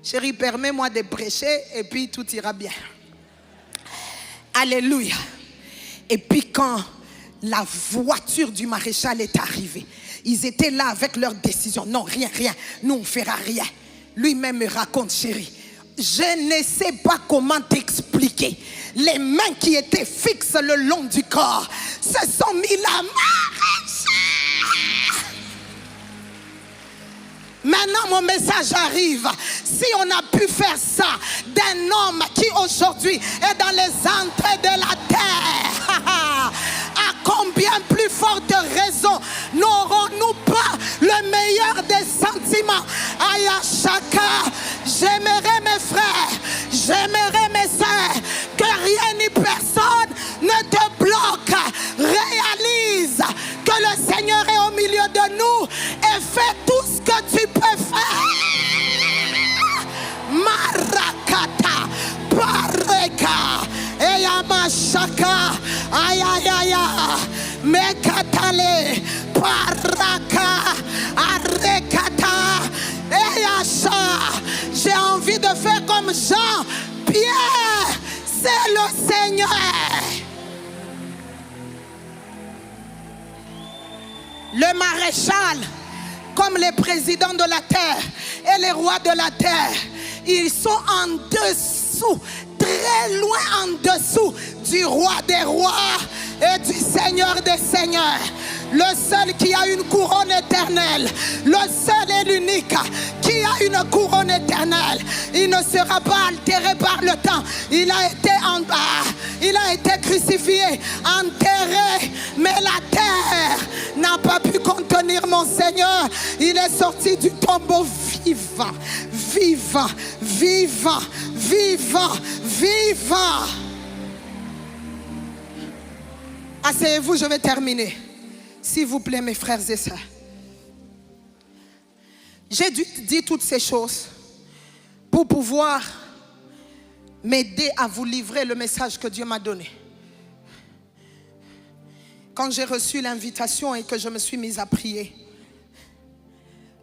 Chérie, permets-moi de prêcher et puis tout ira bien. Alléluia. Et puis quand la voiture du maréchal est arrivée, ils étaient là avec leur décision. Non, rien, nous on ne fera rien. Lui-même me raconte, chérie, Je ne sais pas comment t'expliquer. Les mains qui étaient fixes le long du corps se sont mis la main. Maintenant, mon message arrive. Si on a pu faire ça d'un homme qui aujourd'hui est dans les entrées de la terre, à combien plus forte raison n'aurons-nous pas le meilleur des sentiments? Aya Shaka, j'aimerais mes frères, j'aimerais mes sœurs, que rien ni personne ne te bloque. Réalise que le Seigneur est au milieu de nous et fais tout ce que tu peux faire. Marakata, Pareka, Eyamashaka, Ayayaya, Mekatale, Paraka, Arekata, Eyasha. J'ai envie de faire comme Jean. Pierre, c'est le Seigneur. Le maréchal, comme les présidents de la terre et les rois de la terre, ils sont en dessous, très loin en dessous du roi des rois et du Seigneur des seigneurs. Le seul qui a une couronne éternelle, le seul et l'unique qui a une couronne éternelle. Il ne sera pas altéré par le temps. Il a été crucifié, enterré, mais la terre n'a pas pu contenir mon Seigneur. Il est sorti du tombeau vivant, vivant, vivant, vivant, vivant. Asseyez-vous, je vais terminer. S'il vous plaît, mes frères et sœurs. J'ai dit toutes ces choses pour pouvoir m'aider à vous livrer le message que Dieu m'a donné. Quand j'ai reçu l'invitation et que je me suis mise à prier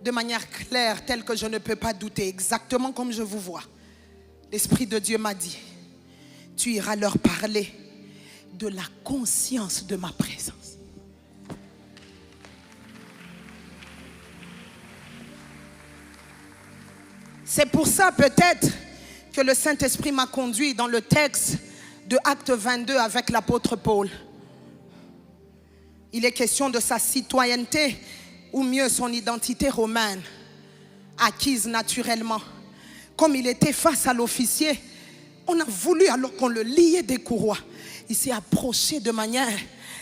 de manière claire, telle que je ne peux pas douter, exactement comme je vous vois, l'Esprit de Dieu m'a dit, tu iras leur parler de la conscience de ma présence. C'est pour ça peut-être que le Saint-Esprit m'a conduit dans le texte de Acte 22 avec l'apôtre Paul. Il est question de sa citoyenneté, ou mieux son identité romaine, acquise naturellement. Comme il était face à l'officier, on a voulu, alors qu'on le liait des courroies, il s'est approché de manière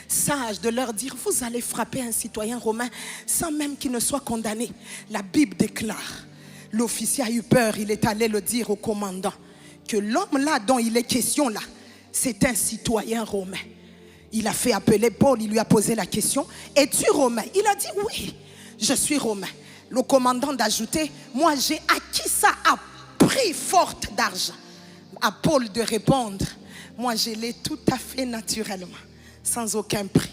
sage de leur dire, vous allez frapper un citoyen romain sans même qu'il ne soit condamné. La Bible déclare, l'officier a eu peur, il est allé le dire au commandant, que l'homme là dont il est question là, c'est un citoyen romain. Il a fait appeler Paul, il lui a posé la question, es-tu romain? Il a dit oui, je suis romain. Le commandant d'ajouter, moi j'ai acquis ça à prix fort d'argent. À Paul de répondre, moi je l'ai tout à fait naturellement, sans aucun prix.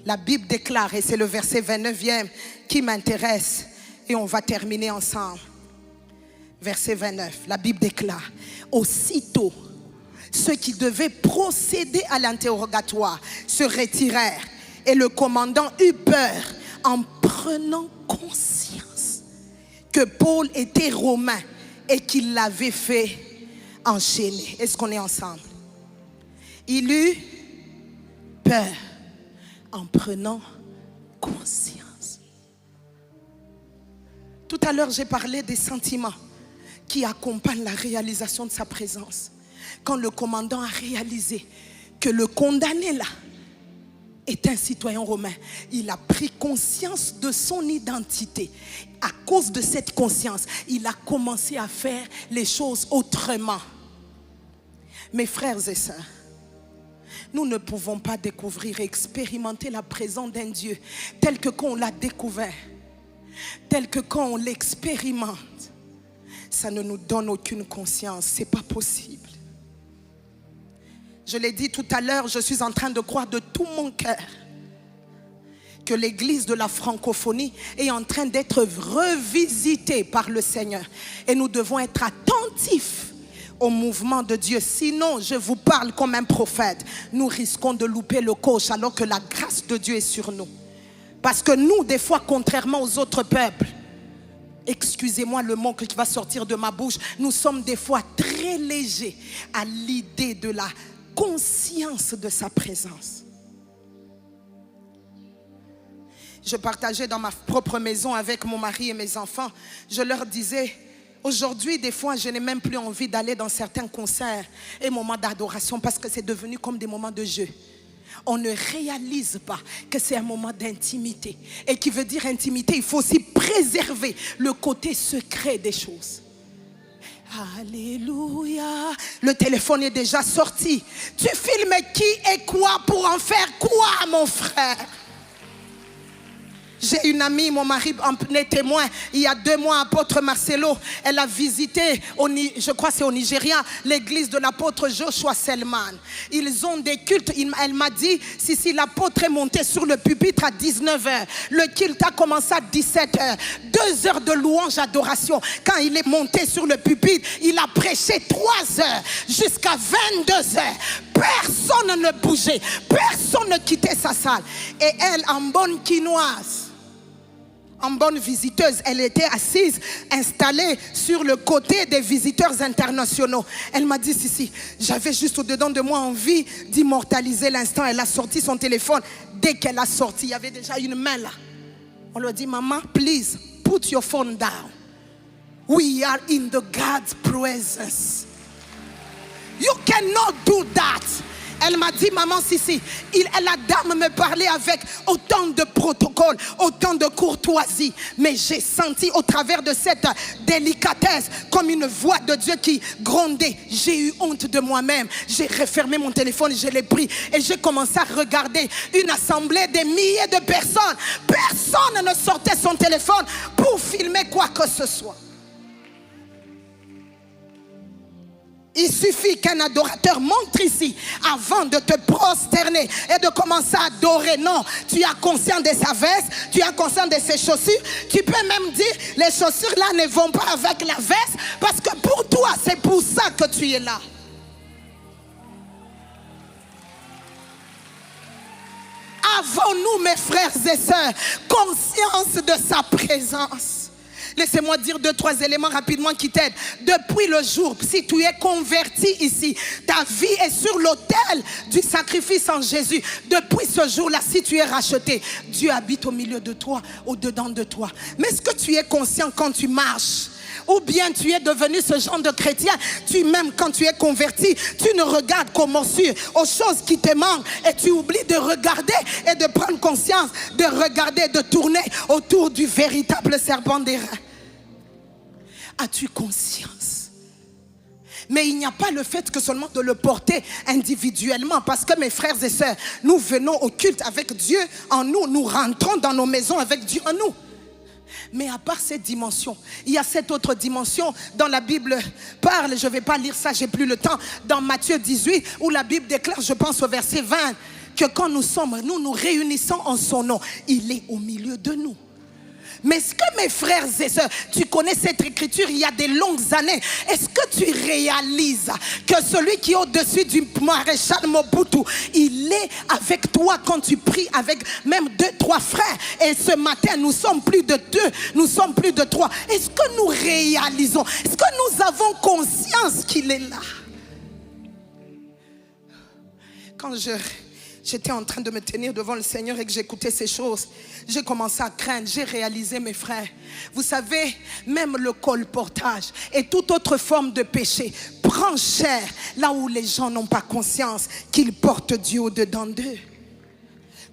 La Bible déclare, et c'est le verset 29e qui m'intéresse, et on va terminer ensemble. Verset 29, la Bible déclare, aussitôt, ceux qui devaient procéder à l'interrogatoire se retirèrent et le commandant eut peur en prenant conscience que Paul était romain et qu'il l'avait fait enchaîner. Est-ce qu'on est ensemble? Il eut peur en prenant conscience. Tout à l'heure, j'ai parlé des sentiments qui accompagnent la réalisation de sa présence. Quand le commandant a réalisé que le condamné là est un citoyen romain, il a pris conscience de son identité. À cause de cette conscience, il a commencé à faire les choses autrement. Mes frères et sœurs, nous ne pouvons pas découvrir et expérimenter la présence d'un Dieu tel que quand on l'a découvert, tel que quand on l'expérimente. Ça ne nous donne aucune conscience, c'est pas possible. Je l'ai dit tout à l'heure, je suis en train de croire de tout mon cœur que l'église de la francophonie est en train d'être revisitée par le Seigneur. Et nous devons être attentifs au mouvement de Dieu. Sinon, je vous parle comme un prophète, nous risquons de louper le coche alors que la grâce de Dieu est sur nous. Parce que nous, des fois, contrairement aux autres peuples, excusez-moi le mot qui va sortir de ma bouche, nous sommes des fois très légers à l'idée de la conscience de sa présence. Je partageais dans ma propre maison avec mon mari et mes enfants. Je leur disais, aujourd'hui, des fois, je n'ai même plus envie d'aller dans certains concerts et moments d'adoration parce que c'est devenu comme des moments de jeu. On ne réalise pas que c'est un moment d'intimité. Et qui veut dire intimité, il faut aussi préserver le côté secret des choses. Alléluia. Le téléphone est déjà sorti. Tu filmes qui et quoi pour en faire quoi, mon frère? J'ai une amie, mon mari en est témoin. Il y a 2 mois, apôtre Marcelo, elle a visité, je crois c'est au Nigeria, l'église de l'apôtre Joshua Selman. Ils ont des cultes. Elle m'a dit, si l'apôtre est monté sur le pupitre à 19h, le culte a commencé à 17h. 2 heures de louange, adoration. Quand il est monté sur le pupitre, il a prêché 3 heures jusqu'à 22h. Personne ne bougeait, personne ne quittait sa salle. Et elle, en bonne quinoise, en bonne visiteuse, elle était assise, installée sur le côté des visiteurs internationaux. Elle m'a dit, si, j'avais juste au-dedans de moi envie d'immortaliser l'instant. Elle a sorti son téléphone. Dès qu'elle a sorti, il y avait déjà une main là. On lui a dit, maman, please, put your phone down. We are in the God's presence. You cannot do that. Elle m'a dit, maman, la dame me parlait avec autant de protocole, autant de courtoisie. Mais j'ai senti au travers de cette délicatesse comme une voix de Dieu qui grondait. J'ai eu honte de moi-même. J'ai refermé mon téléphone, je l'ai pris et j'ai commencé à regarder une assemblée de milliers de personnes. Personne ne sortait son téléphone pour filmer quoi que ce soit. Il suffit qu'un adorateur monte ici avant de te prosterner et de commencer à adorer. Non, tu as conscience de sa veste, tu as conscience de ses chaussures. Tu peux même dire, les chaussures là ne vont pas avec la veste parce que pour toi, c'est pour ça que tu es là. Avons-nous, mes frères et sœurs, conscience de sa présence? Laissez-moi dire 2-3 éléments rapidement qui t'aident. Depuis le jour, si tu es converti ici, ta vie est sur l'autel du sacrifice en Jésus. Depuis ce jour-là, si tu es racheté, Dieu habite au milieu de toi, au-dedans de toi. Mais est-ce que tu es conscient quand tu marches? Ou bien tu es devenu ce genre de chrétien, même quand tu es converti, tu ne regardes qu'aux morsures, aux choses qui te manquent et tu oublies de regarder et de prendre conscience, de regarder, de tourner autour du véritable serpent d'airain. As-tu conscience? Mais il n'y a pas le fait que seulement de le porter individuellement, parce que mes frères et sœurs, nous venons au culte avec Dieu en nous, nous rentrons dans nos maisons avec Dieu en nous. Mais à part cette dimension, il y a cette autre dimension dont la Bible parle. Je ne vais pas lire ça, j'ai plus le temps. Dans Matthieu 18, où la Bible déclare, je pense au verset 20, que quand nous nous réunissons en son nom, il est au milieu de nous. Mais est-ce que mes frères et sœurs, tu connais cette écriture il y a des longues années, est-ce que tu réalises que celui qui est au-dessus du maréchal Mobutu, il est avec toi quand tu pries avec même 2-3 frères? Et ce matin, nous sommes plus de 2, nous sommes plus de 3. Est-ce que nous réalisons, est-ce que nous avons conscience qu'il est là? Quand j'étais en train de me tenir devant le Seigneur et que j'écoutais ces choses, j'ai commencé à craindre, j'ai réalisé, mes frères, vous savez, même le colportage et toute autre forme de péché prend cher là où les gens n'ont pas conscience qu'ils portent Dieu au-dedans d'eux.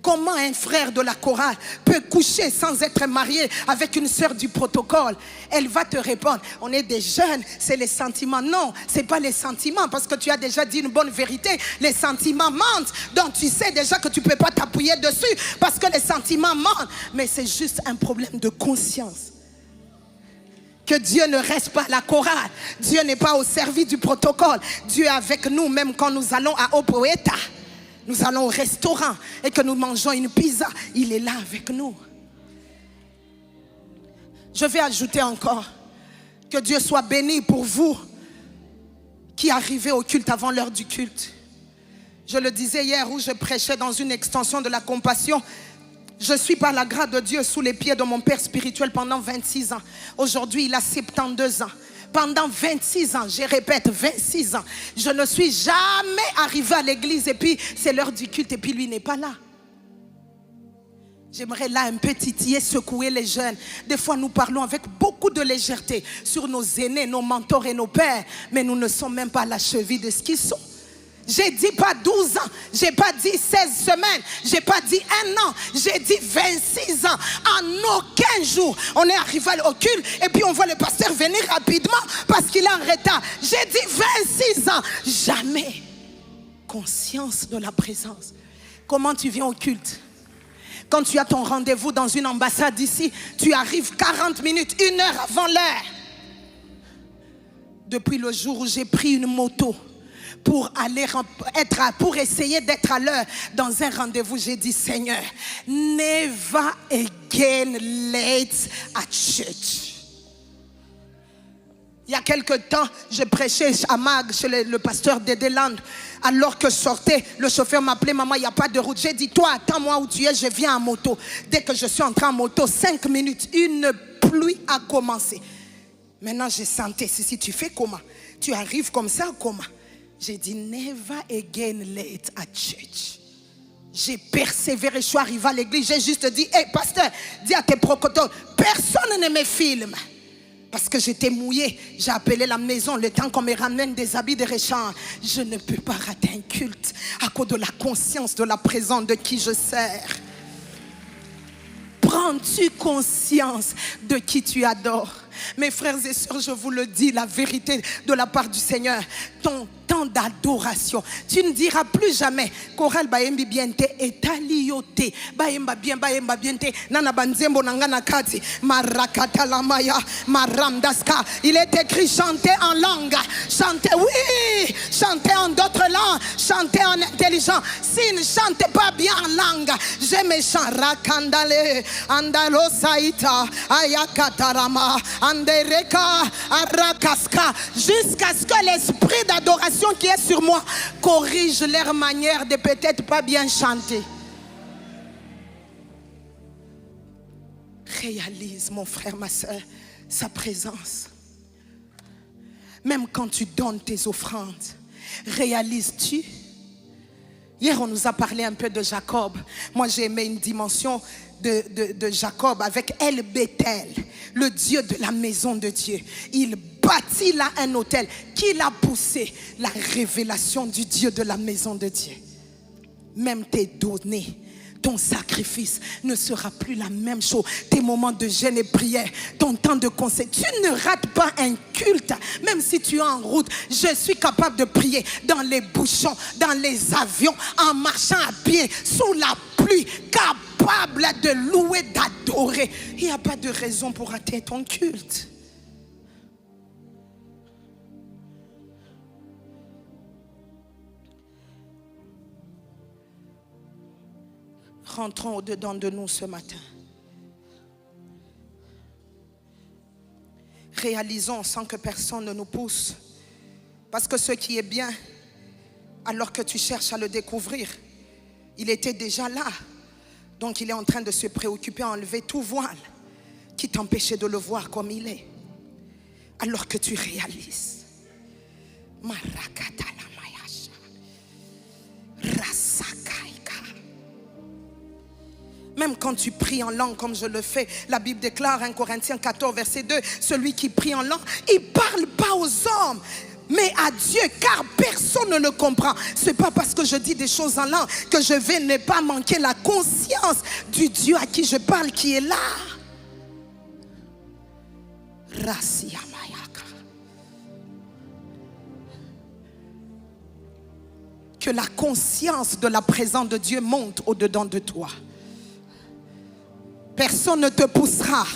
Comment un frère de la chorale peut coucher sans être marié avec une sœur du protocole? Elle va te répondre, on est des jeunes, c'est les sentiments. Non, ce n'est pas les sentiments, parce que tu as déjà dit une bonne vérité. Les sentiments mentent, donc tu sais déjà que tu ne peux pas t'appuyer dessus, parce que les sentiments mentent. Mais c'est juste un problème de conscience. Que Dieu ne reste pas à la chorale. Dieu n'est pas au service du protocole. Dieu est avec nous, même quand nous allons à Opoeta. Nous allons au restaurant et que nous mangeons une pizza, il est là avec nous. Je vais ajouter encore, que Dieu soit béni pour vous qui arrivez au culte avant l'heure du culte. Je le disais hier où je prêchais dans une extension de la compassion. Je suis par la grâce de Dieu sous les pieds de mon père spirituel pendant 26 ans. Aujourd'hui, il a 72 ans. Pendant 26 ans, je répète, 26 ans, je ne suis jamais arrivé à l'église et puis c'est l'heure du culte et puis lui n'est pas là. J'aimerais là un peu titiller, secouer les jeunes. Des fois, nous parlons avec beaucoup de légèreté sur nos aînés, nos mentors et nos pères, mais nous ne sommes même pas à la cheville de ce qu'ils sont. J'ai dit pas 12 ans, j'ai pas dit 16 semaines, j'ai pas dit 1 an, j'ai dit 26 ans. En aucun jour, on est arrivé au culte et puis on voit le pasteur venir rapidement parce qu'il est en retard. J'ai dit 26 ans, jamais. Conscience de la présence. Comment tu viens au culte? Quand tu as ton rendez-vous dans une ambassade ici, tu arrives 40 minutes, 1 heure avant l'heure. Depuis le jour où j'ai pris une moto pour essayer d'être à l'heure dans un rendez-vous, j'ai dit Seigneur, never again late at church. Il y a quelque temps, je prêchais à Mag, chez le pasteur d'Edeland. Alors que je sortais, le chauffeur m'appelait, maman, il n'y a pas de route. J'ai dit, toi, attends-moi où tu es, je viens en moto. Dès que je suis entré en moto, 5 minutes, une pluie a commencé. Maintenant, j'ai senti, si tu fais comment? Tu arrives comme ça, comment? J'ai dit, never again late at church. J'ai persévéré, je suis arrivé à l'église, j'ai juste dit, hey, pasteur, dis à tes procoteurs, personne ne me filme. Parce que j'étais mouillée, j'ai appelé la maison, le temps qu'on me ramène des habits de rechange. Je ne peux pas rater un culte à cause de la conscience de la présence de qui je sers. Prends-tu conscience de qui tu adores? Mes frères et sœurs, je vous le dis, la vérité de la part du Seigneur, ton temps d'adoration, tu ne diras plus jamais Choral Baembi Biente et Taliote Baemba Biente Nana Banzembo Nangana Kati Marakata Lamaya Maramdaska. Il est écrit chanter en langue, chanter, oui, chanter en d'autres langues, chanter en intelligent. S'il ne chante pas bien en langue, je me chante Rakandale Andalo Saïta Ayakatarama Andereka Arakaska, jusqu'à ce que l'esprit d'adoration qui est sur moi corrige leur manière de peut-être pas bien chanter. Réalise, mon frère, ma soeur, sa présence. Même quand tu donnes tes offrandes, réalises-tu? Hier, on nous a parlé un peu de Jacob. Moi, j'ai aimé une dimension de Jacob avec El Bethel, le Dieu de la maison de Dieu. Il bâtit là un hôtel qui l'a poussé, la révélation du Dieu de la maison de Dieu. Même tes données, ton sacrifice ne sera plus la même chose. Tes moments de jeûne et prière, ton temps de conseil, tu ne rates pas un culte. Même si tu es en route, je suis capable de prier dans les bouchons, dans les avions, en marchant à pied, sous la pluie, capable de louer, d'adorer. Il n'y a pas de raison pour rater ton culte. Rentrons au-dedans de nous ce matin. Réalisons sans que personne ne nous pousse. Parce que ce qui est bien, alors que tu cherches à le découvrir, il était déjà là. Donc il est en train de se préoccuper à enlever tout voile qui t'empêchait de le voir comme il est. Alors que tu réalises. Même quand tu pries en langue comme je le fais, la Bible déclare 1 Corinthiens 14 verset 2, celui qui prie en langue, il ne parle pas aux hommes, mais à Dieu, car personne ne le comprend. Ce n'est pas parce que je dis des choses en langue que je vais ne pas manquer la conscience du Dieu à qui je parle, qui est là. Que la conscience de la présence de Dieu monte au-dedans de toi. Personne ne te poussera.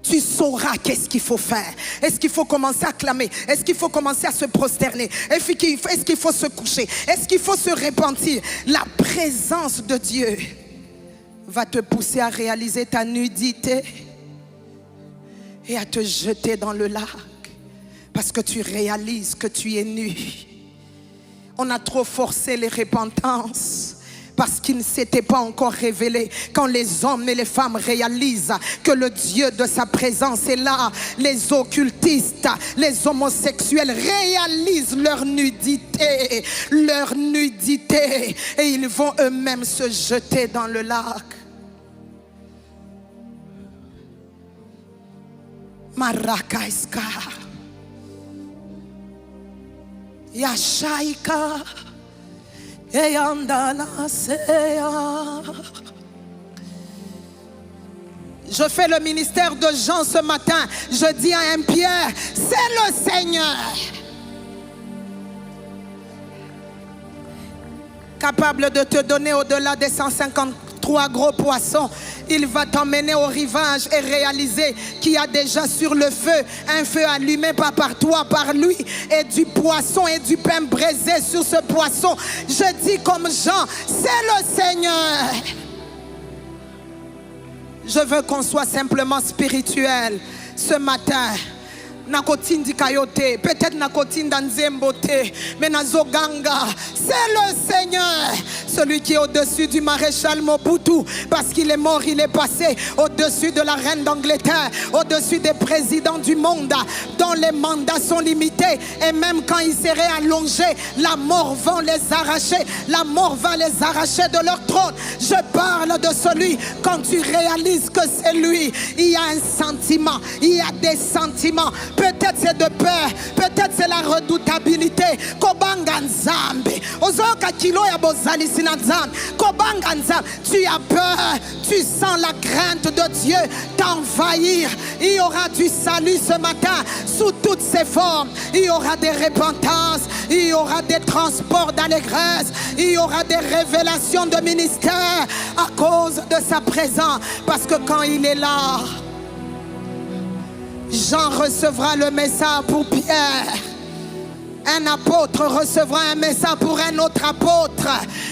Tu sauras qu'est-ce qu'il faut faire. Est-ce qu'il faut commencer à clamer? Est-ce qu'il faut commencer à se prosterner? Est-ce qu'il faut se coucher? Est-ce qu'il faut se repentir? La présence de Dieu va te pousser à réaliser ta nudité et à te jeter dans le lac parce que tu réalises que tu es nu. On a trop forcé les repentances parce qu'il ne s'était pas encore révélé. Quand les hommes et les femmes réalisent que le Dieu de sa présence est là, les occultistes, les homosexuels réalisent leur nudité, et ils vont eux-mêmes se jeter dans le lac. Marakaiska Yashaika Eyandalasea. Je fais le ministère de Jean ce matin. Je dis à un Pierre, c'est le Seigneur. Capable de te donner au-delà des 153 gros poissons. Il va t'emmener au rivage et réaliser qu'il y a déjà sur le feu un feu allumé pas par toi, par lui, et du poisson et du pain braisé sur ce poisson. Je dis comme Jean, c'est le Seigneur. Je veux qu'on soit simplement spirituel ce matin. Nakotindi kayote, peut-être nakotindi nzembote, mais nazoganga, c'est le Seigneur, celui qui est au-dessus du maréchal Mobutu, parce qu'il est mort, il est passé au-dessus de la reine d'Angleterre, au-dessus des présidents du monde, dont les mandats sont limités, et même quand ils seraient allongés, la mort va les arracher, la mort va les arracher de leur trône. Je parle de celui, quand tu réalises que c'est lui, il y a un sentiment, il y a des sentiments. Peut-être c'est de peur, peut-être c'est la redoutabilité. Kobanga nzambe, ozoka kilo ya bozali sina nzambe. Kobanga nzambe, tu as peur, tu sens la crainte de Dieu t'envahir. Il y aura du salut ce matin sous toutes ses formes. Il y aura des repentances, il y aura des transports d'allégresse, il y aura des révélations de ministère à cause de sa présence. Parce que quand il est là, Jean recevra le message pour Pierre. Un apôtre recevra un message pour un autre apôtre.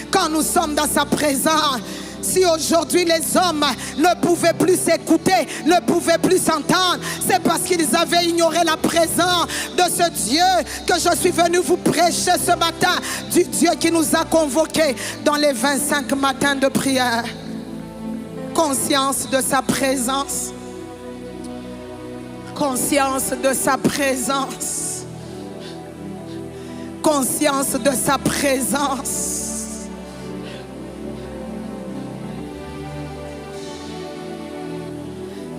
Quand nous sommes dans sa présence, si aujourd'hui les hommes ne pouvaient plus s'écouter, ne pouvaient plus s'entendre, c'est parce qu'ils avaient ignoré la présence de ce Dieu que je suis venu vous prêcher ce matin. Du Dieu qui nous a convoqués dans les 25 matins de prière. Conscience de sa présence. Conscience de sa présence. Conscience de sa présence.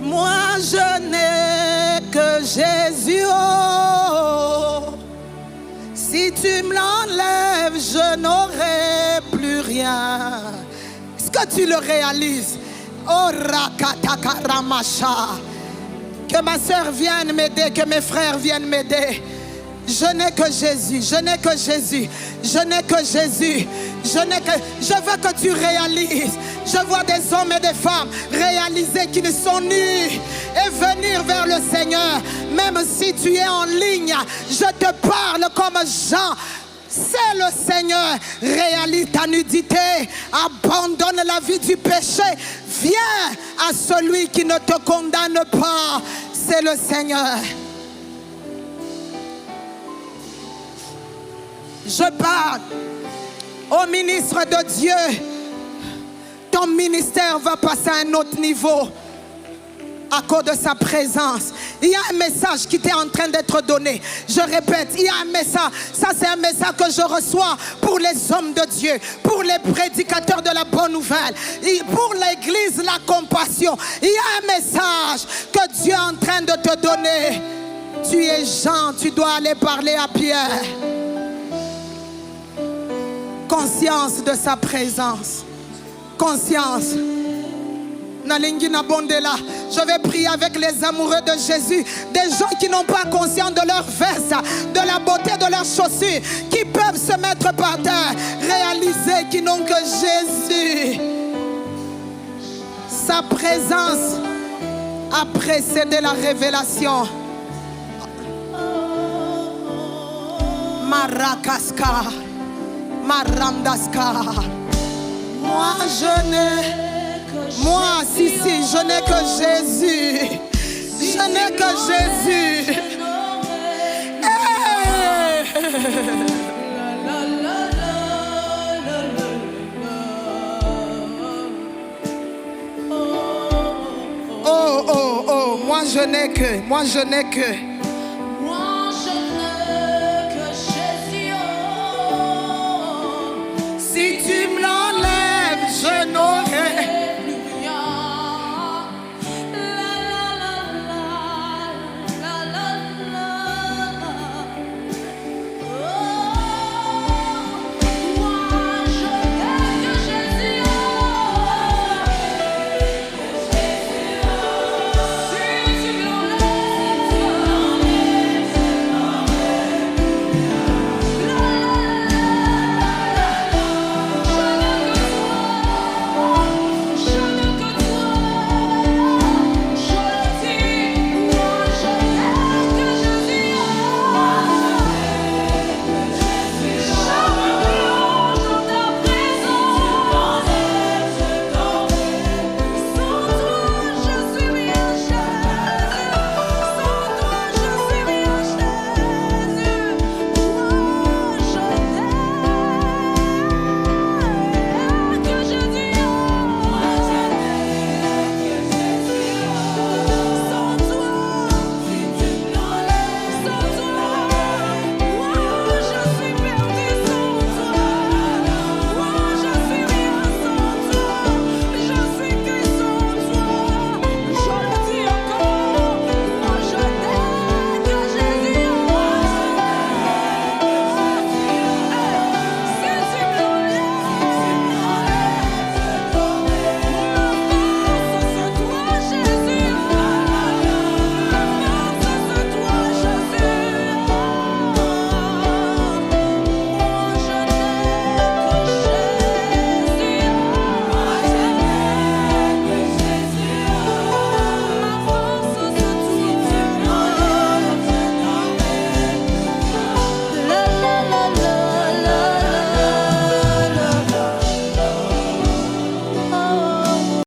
Moi je n'ai que Jésus. Oh, si tu me l'enlèves, je n'aurai plus rien. Est-ce que tu le réalises? Oh Rakatakaramasha. Que ma soeur vienne m'aider, que mes frères viennent m'aider. Je n'ai que Jésus, je n'ai que Jésus, je n'ai que Jésus, je veux que tu réalises. Je vois des hommes et des femmes réaliser qu'ils sont nus et venir vers le Seigneur. Même si tu es en ligne, je te parle comme Jean. C'est le Seigneur. Réalise ta nudité. Abandonne la vie du péché. Viens à celui qui ne te condamne pas. C'est le Seigneur. Je parle au ministre de Dieu. Ton ministère va passer à un autre niveau à cause de sa présence. Il y a un message qui t'est en train d'être donné. Je répète, il y a un message. Ça, c'est un message que je reçois pour les hommes de Dieu, pour les prédicateurs de la bonne nouvelle, et pour l'église, la compassion. Il y a un message que Dieu est en train de te donner. Tu es Jean, tu dois aller parler à Pierre. Conscience de sa présence. Conscience. Je vais prier avec les amoureux de Jésus, des gens qui n'ont pas conscience de leur veste, de la beauté de leurs chaussures, qui peuvent se mettre par terre, réaliser qu'ils n'ont que Jésus. Sa présence a précédé la révélation. Marakaska, Marandaska. Moi je n'ai, moi si, je n'ai que Jésus. Je n'ai que Jésus. je n'ai que, moi je n'ai que.